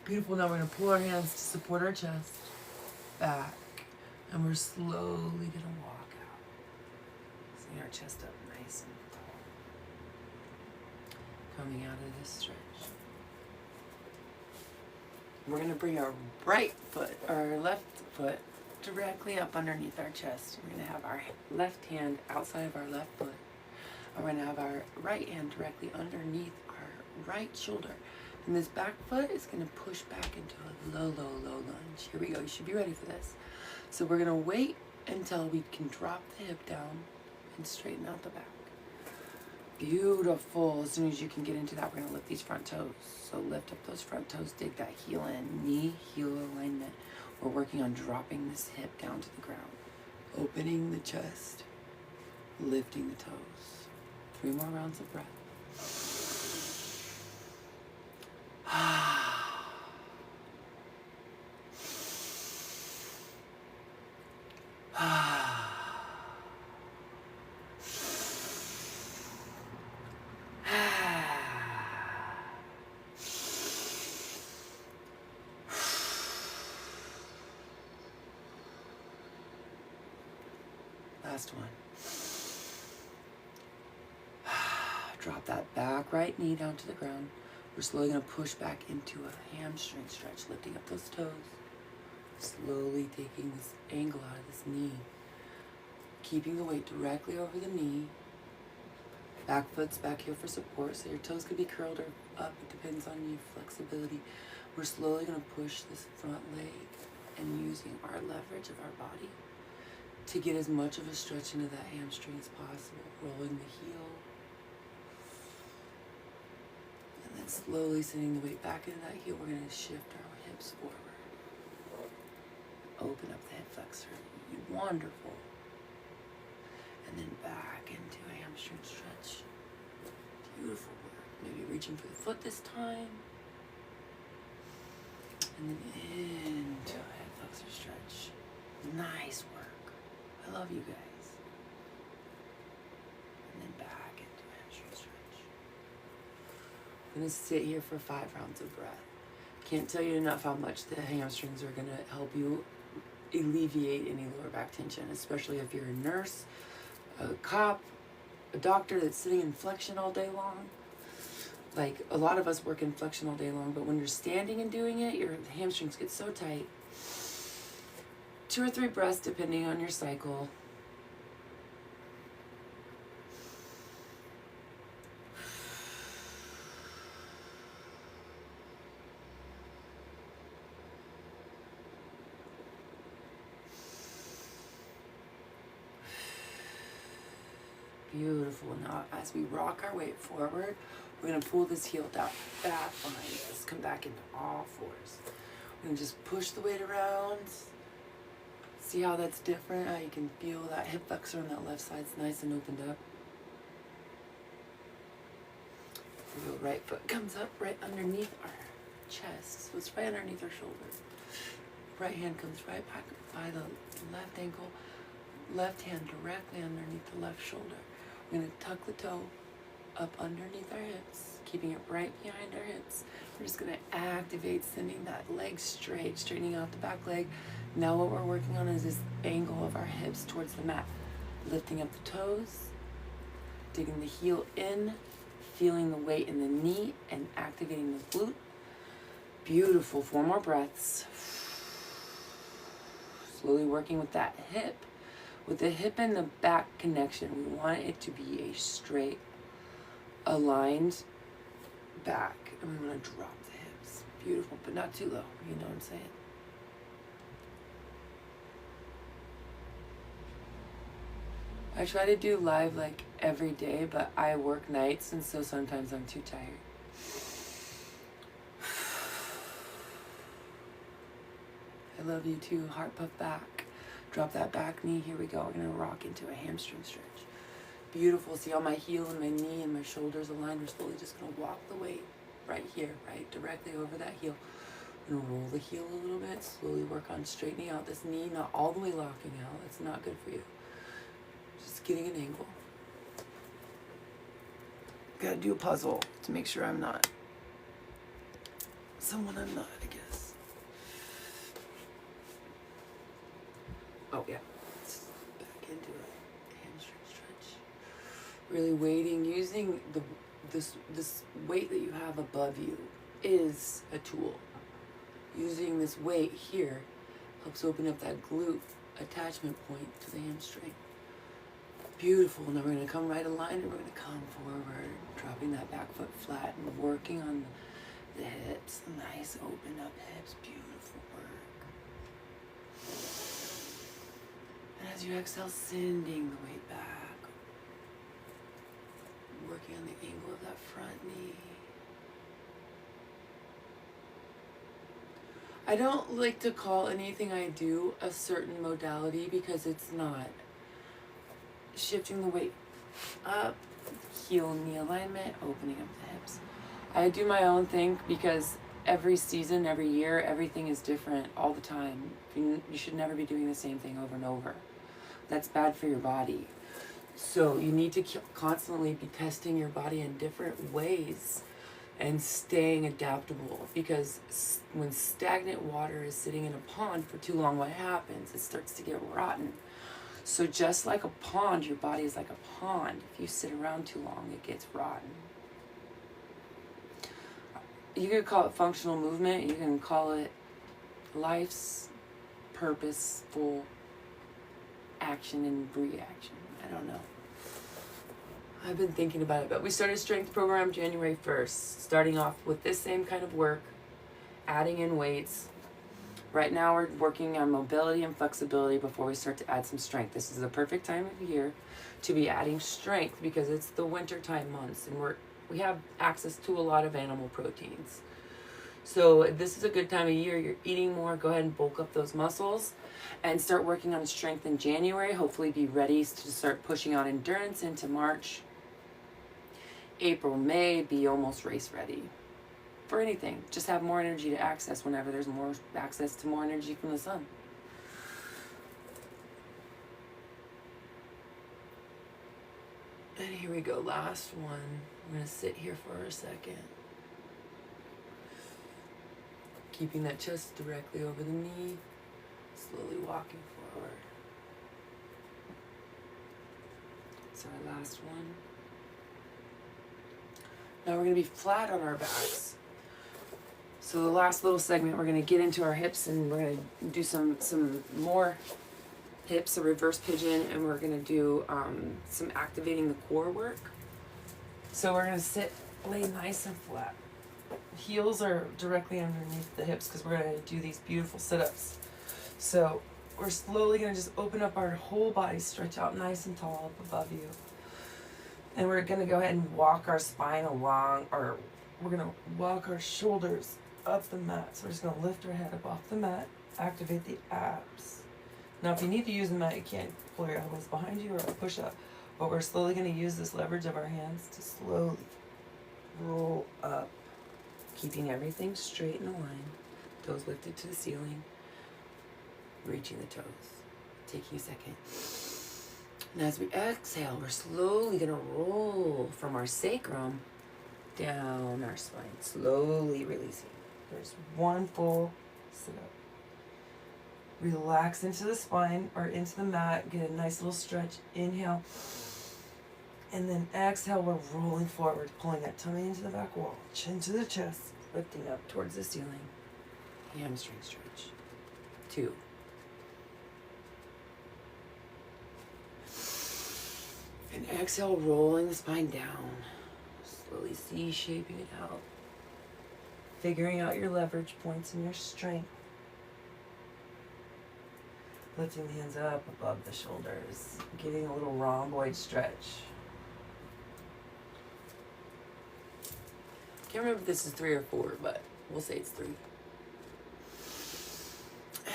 Beautiful. Now we're going to pull our hands to support our chest back, and we're slowly going to walk out. Setting our chest up nice and tall. Coming out of this stretch. We're going to bring our right foot, or left foot, directly up underneath our chest. We're going to have our left hand outside of our left foot. And we're going to have our right hand directly underneath our right shoulder. And this back foot is going to push back into a low, low, low lunge. Here we go. You should be ready for this. So we're going to wait until we can drop the hip down and straighten out the back. Beautiful. As soon as you can get into that, we're going to lift these front toes. So lift up those front toes, dig that heel in, knee, heel alignment. We're working on dropping this hip down to the ground. Opening the chest, lifting the toes. 3 more rounds of breath. Last one. Drop that back right knee down to the ground. We're slowly going to push back into a hamstring stretch, lifting up those toes. Slowly taking this angle out of this knee. Keeping the weight directly over the knee. Back foot's back here for support, so your toes could be curled or up. It depends on your flexibility. We're slowly going to push this front leg and using our leverage of our body to get as much of a stretch into that hamstring as possible. Rolling the heel. And then slowly sending the weight back into that heel. We're going to shift our hips forward. Open up the hip flexor. Wonderful. And then back into a hamstring stretch. Beautiful work. Maybe reaching for the foot this time. And then into a hip flexor stretch. Nice work. I love you guys. And then back into a hamstring stretch. I'm going to sit here for 5 rounds of breath. Can't tell you enough how much the hamstrings are going to help you alleviate any lower back tension, especially if you're a nurse, a cop, a doctor that's sitting in flexion all day long. Like, a lot of us work in flexion all day long, but when you're standing and doing it, your hamstrings get so tight. 2 or 3 breaths depending on your cycle. Beautiful. Now, as we rock our weight forward, we're going to pull this heel down back behind us. Come back into all fours. We're going to just push the weight around. See how that's different? How you can feel that hip flexor on that left side's nice and opened up. The right foot comes up right underneath our chest. So it's right underneath our shoulder. Right hand comes right back by the left ankle. Left hand directly underneath the left shoulder. We're going to tuck the toe up underneath our hips, keeping it right behind our hips. We're just going to activate sending that leg straight, straightening out the back leg. Now what we're working on is this angle of our hips towards the mat. Lifting up the toes, digging the heel in, feeling the weight in the knee, and activating the glute. Beautiful. 4 more breaths. Slowly working with that hip. With the hip and the back connection, we want it to be a straight, aligned back. And we want to drop the hips. Beautiful, but not too low. You know what I'm saying? I try to do live like every day, but I work nights, and so sometimes I'm too tired. I love you too. Heart puff back. Drop that back knee. Here we go. We're going to rock into a hamstring stretch. Beautiful. See how my heel and my knee and my shoulders aligned? We're slowly just going to walk the weight right here, right directly over that heel. We're going to roll the heel a little bit. Slowly work on straightening out this knee, not all the way locking out. That's not good for you. Just getting an angle. Gotta do a puzzle to make sure I'm not someone I'm not, I guess. Oh yeah, back into a hamstring stretch. Really waiting, using this weight that you have above you is a tool. Using this weight here helps open up that glute attachment point to the hamstring. Beautiful. Now we're going to come right aligned and we're going to come forward, dropping that back foot flat and working on the hips. Nice open up hips. Beautiful work. And as you exhale, sending the weight back. Working on the angle of that front knee. I don't like to call anything I do a certain modality because it's not. Shifting the weight up, heel and knee alignment, opening up the hips. I do my own thing because every season, every year, everything is different all the time. You should never be doing the same thing over and over. That's bad for your body. So you need to constantly be testing your body in different ways and staying adaptable, because when stagnant water is sitting in a pond for too long, what happens? It starts to get rotten. So just like a pond, your body is like a pond. If you sit around too long, it gets rotten. You could call it functional movement. You can call it life's purposeful action and reaction. I don't know. I've been thinking about it, but we started a strength program January 1st, starting off with this same kind of work, adding in weights. Right now we're working on mobility and flexibility before we start to add some strength. This is the perfect time of year to be adding strength because it's the winter time months and we have access to a lot of animal proteins. So this is a good time of year. You're eating more. Go ahead and bulk up those muscles and start working on strength in January. Hopefully be ready to start pushing on endurance into March. April, May, be almost race ready. For anything, just have more energy to access whenever there's more access to more energy from the sun. And here we go, last one. I'm going to sit here for a second. Keeping that chest directly over the knee. Slowly walking forward. So our last one. Now we're going to be flat on our backs. So the last little segment, we're going to get into our hips and we're going to do some more hips, a reverse pigeon, and we're going to do some activating the core work. So we're going to sit, lay nice and flat. Heels are directly underneath the hips because we're going to do these beautiful sit-ups. So we're slowly going to just open up our whole body, stretch out nice and tall up above you. And we're going to go ahead and walk our spine along, or we're going to walk our shoulders up the mat. So we're just going to lift our head up off the mat, activate the abs. Now if you need to use the mat, you can't pull your elbows behind you or push up. But we're slowly going to use this leverage of our hands to slowly roll up, keeping everything straight in a line, toes lifted to the ceiling, reaching the toes, taking a second. And as we exhale, we're slowly going to roll from our sacrum down our spine, slowly releasing. There's one full sit-up. Relax into the spine or into the mat, get a nice little stretch. Inhale. And then exhale, we're rolling forward, pulling that tummy into the back wall, chin to the chest, lifting up towards the ceiling. Hamstring stretch. 2. And exhale, rolling the spine down, slowly C-shaping it out, figuring out your leverage points and your strength. Lifting the hands up above the shoulders, getting a little rhomboid stretch. Can't remember if this is 3 or 4, but we'll say it's 3.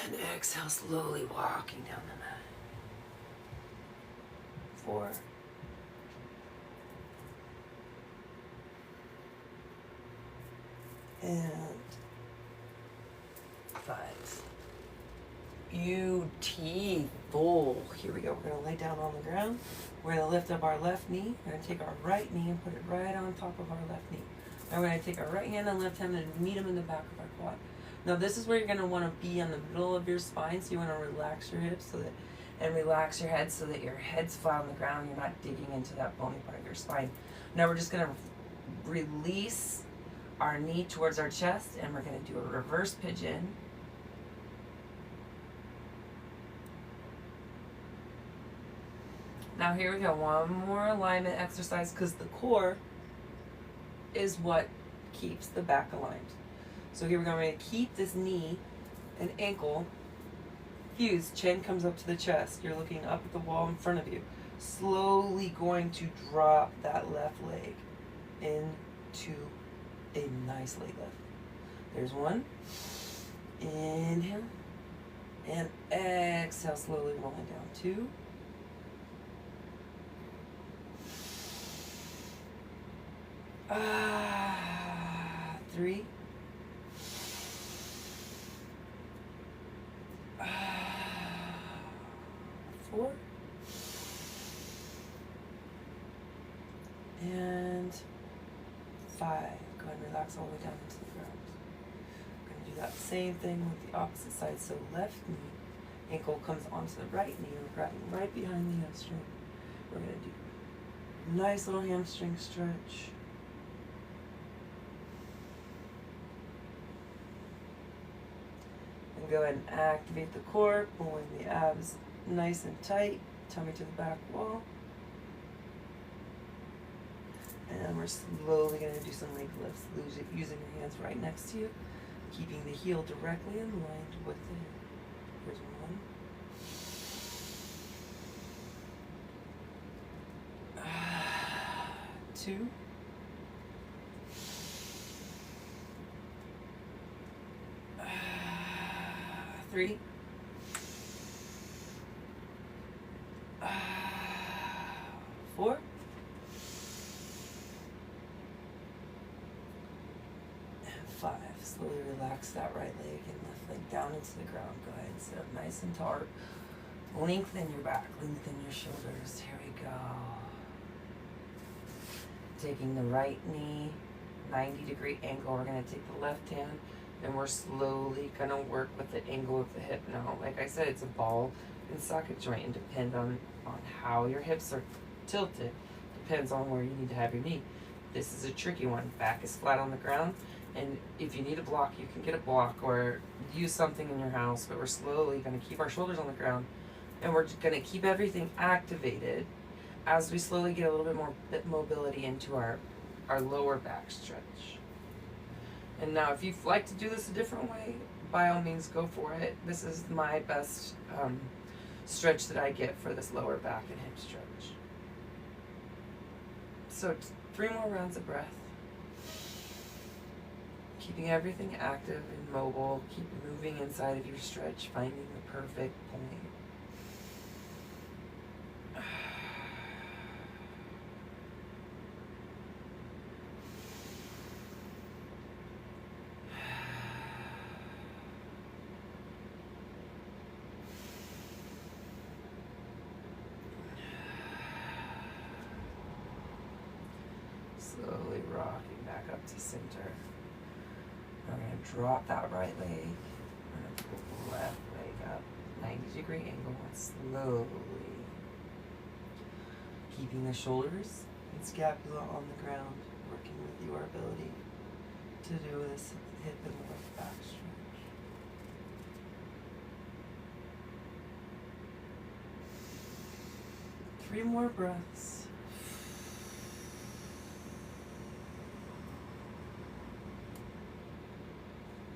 And exhale, slowly walking down the mat. 4. And 5. Beautiful. Here we go. We're going to lay down on the ground. We're going to lift up our left knee. We're going to take our right knee and put it right on top of our left knee. Now we're going to take our right hand and left hand and meet them in the back of our quad. Now this is where you're going to want to be on the middle of your spine. So you want to relax your hips and relax your head so that your head's flat on the ground. You're not digging into that bony part of your spine. Now we're just going to release our knee towards our chest, and we're going to do a reverse pigeon. Now here we go, one more alignment exercise, because the core is what keeps the back aligned. So here we go, we're going to keep this knee and ankle fused. Chin comes up to the chest. You're looking up at the wall in front of you. Slowly going to drop that left leg into a nice leg lift. There's 1. Inhale. And exhale, slowly rolling down. 2. 3. 4. And 5. Go ahead and relax all the way down into the ground. We're going to do that same thing with the opposite side. So left knee, ankle comes onto the right knee. We're grabbing right behind the hamstring. We're going to do a nice little hamstring stretch. And go ahead and activate the core, pulling the abs nice and tight, tummy to the back wall. And we're slowly going to do some leg lifts, using your hands right next to you, keeping the heel directly in line with the hip. Here's 1. 2. 3. 4. And 5. Slowly relax that right leg and left leg down into the ground. Go ahead and sit up nice and tall. Lengthen your back, lengthen your shoulders. Here we go. Taking the right knee, 90-degree angle. We're going to take the left hand, And we're slowly gonna work with the angle of the hip now. Like I said, it's a ball and socket joint, and depend on how your hips are tilted. Depends on where you need to have your knee. This is a tricky one. Back is flat on the ground, and if you need a block, you can get a block or use something in your house, but we're slowly gonna keep our shoulders on the ground, and we're just gonna keep everything activated as we slowly get a little bit more mobility into our lower back stretch. And now if you'd like to do this a different way, by all means go for it. This is my best stretch that I get for this lower back and hip stretch. So 3 more rounds of breath. Keeping everything active and mobile. Keep moving inside of your stretch, finding the perfect point. Slowly rocking back up to center. I'm going to drop that right leg. I'm going to pull the left leg up. 90-degree angle, and slowly keeping the shoulders and scapula on the ground, working with your ability to do this hip and lower back stretch. Three more breaths.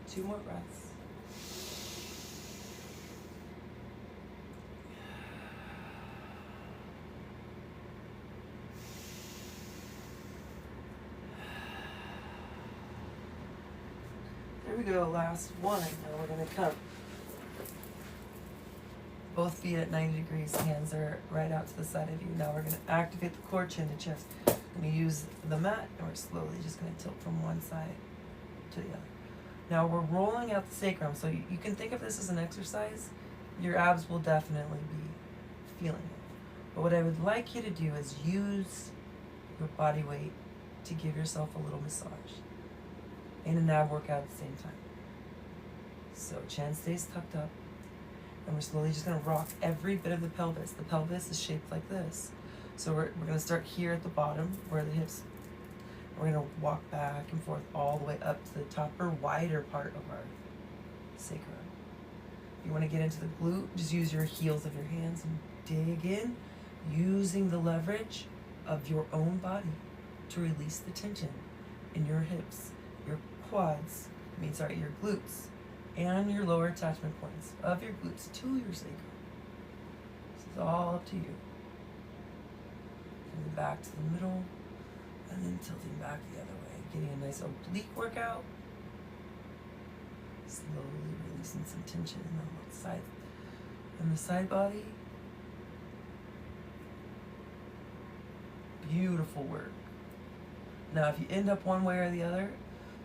Two more breaths. There we go, last one. Now we're going to come. Both feet at 90 degrees, hands are right out to the side of you. Now we're going to activate the core, chin to chest. We're going to use the mat, and we're slowly just going to tilt from one side to the other. Now we're rolling out the sacrum, so you can think of this as an exercise. Your abs will definitely be feeling it. But what I would like you to do is use your body weight to give yourself a little massage and an ab workout at the same time. So chin stays tucked up, and we're slowly just going to rock every bit of the pelvis. The pelvis is shaped like this. So we're going to start here at the bottom where the hips. We're going to walk back and forth all the way up to the top or wider part of our sacrum. If you want to get into the glute, just use your heels of your hands and dig in, using the leverage of your own body to release the tension in your hips, your quads, your glutes, and your lower attachment points of your glutes to your sacrum. This is all up to you. Coming back to the middle, and then tilting back the other way, getting a nice oblique workout. Slowly releasing some tension on the side and the side body. Beautiful work. Now, if you end up one way or the other,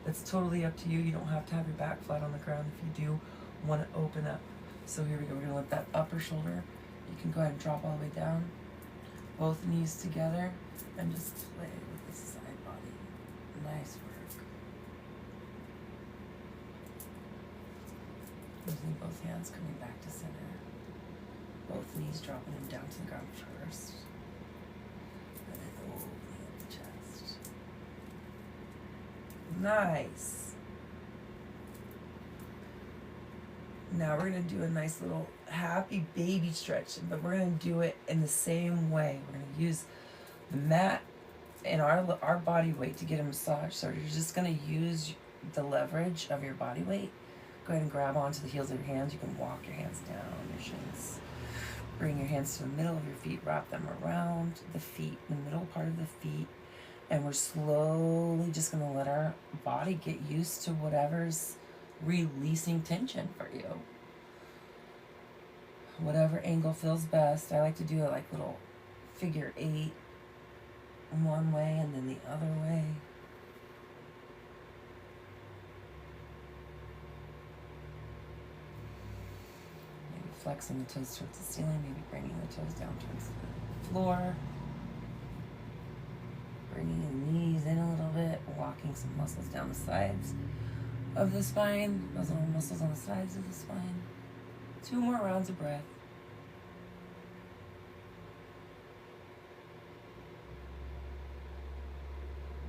that's totally up to you. You don't have to have your back flat on the ground if you do want to open up. So here we go. We're going to lift that upper shoulder. You can go ahead and drop all the way down. Both knees together and just play with the side body. Nice work. Using both hands, coming back to center. Both knees dropping them down to the ground first. And then opening up the chest. Nice. Now we're going to do a nice little happy baby stretch, but we're going to do it in the same way. We're going to use the mat and our body weight to get a massage. So you're just going to use the leverage of your body weight. Go ahead and grab onto the heels of your hands. You can walk your hands down your shins. Bring your hands to the middle of your feet. Wrap them around the feet, the middle part of the feet. And we're slowly just going to let our body get used to whatever's releasing tension for you. Whatever angle feels best. I like to do it like little figure 8 one way and then the other way. Maybe flexing the toes towards the ceiling, maybe bringing the toes down towards the floor. Bringing the knees in a little bit, walking some muscles down the sides of the spine, those little muscles on the sides of the spine. 2 more rounds of breath.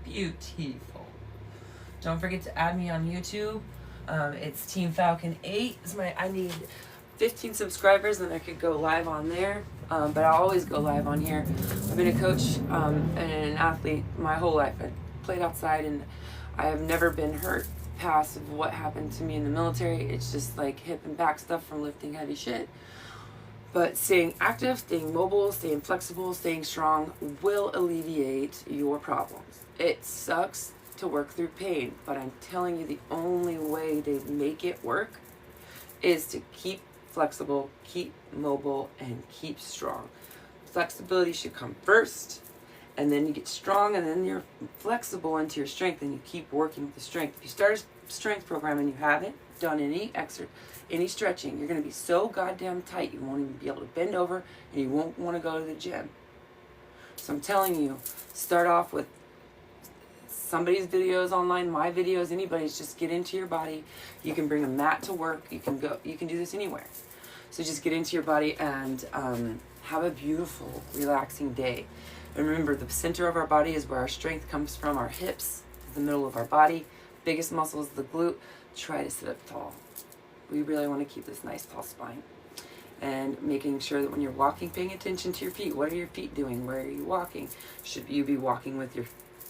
Beautiful. Don't forget to add me on YouTube. It's Team Falcon 8. I need 15 subscribers, and I could go live on there. But I always go live on here. I've been a coach and an athlete my whole life. I played outside, and I have never been hurt past of what happened to me in the military. It's just like hip and back stuff from lifting heavy shit. But staying active, staying mobile, staying flexible, staying strong will alleviate your problems. It sucks to work through pain, but I'm telling you, the only way to make it work is to keep flexible, keep mobile, and keep strong. Flexibility should come first, and then you get strong, and then you're flexible into your strength, and you keep working with the strength. If you start a strength program and you haven't done any stretching, you're going to be so goddamn tight you won't even be able to bend over, and you won't want to go to the gym. So I'm telling you, start off with somebody's videos online, my videos, anybody's. Just get into your body. You can bring a mat to work. You can do this anywhere. So just get into your body and have a beautiful, relaxing day. And remember, the center of our body is where our strength comes from. Our hips is the middle of our body. Biggest muscle is the glute. Try to sit up tall. We really want to keep this nice tall spine. And making sure that when you're walking, paying attention to your feet. What are your feet doing? Where are you walking? Should you be walking with your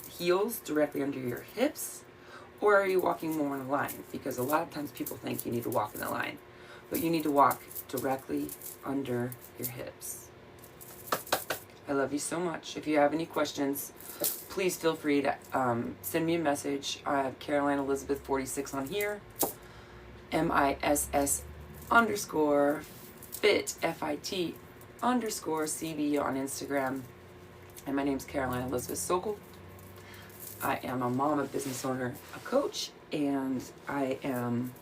heels directly under your hips, or are you walking more in a line? Because a lot of times people think you need to walk in a line, but you need to walk directly under your hips. I love you so much. If you have any questions, please feel free to send me a message. I have Caroline Elizabeth 46 on here, MISS_fit FIT _CB on Instagram, and my name's Caroline Elizabeth Sokol. I am a mom, a business owner, a coach, and I am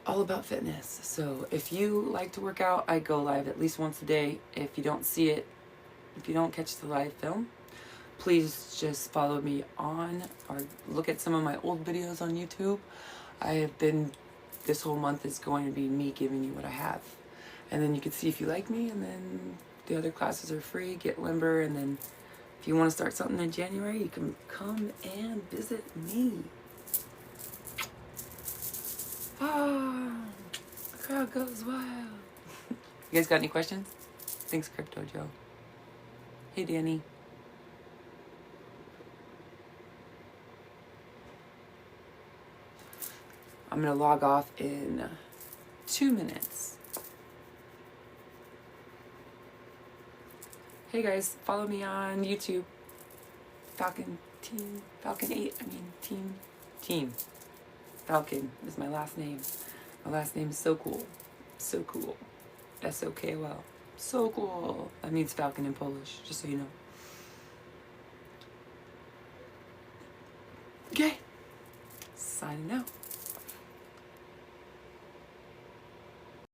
all about fitness. So if you like to work out, I go live at least once a day. If you don't see it, if you don't catch the live film, please just follow me on or look at some of my old videos on YouTube. This whole month is going to be me giving you what I have. And then you can see if you like me, and then the other classes are free. Get Limber, and then if you want to start something in January, you can come and visit me. The crowd goes wild. You guys got any questions? Thanks, Crypto Joe. Hey, Danny. I'm going to log off in 2 minutes. Hey guys, follow me on YouTube. Falcon 8, Team. Falcon is my last name. My last name is Sokol. So cool. SOKOL. So cool. That means falcon in Polish, just so you know. Okay. Signing out.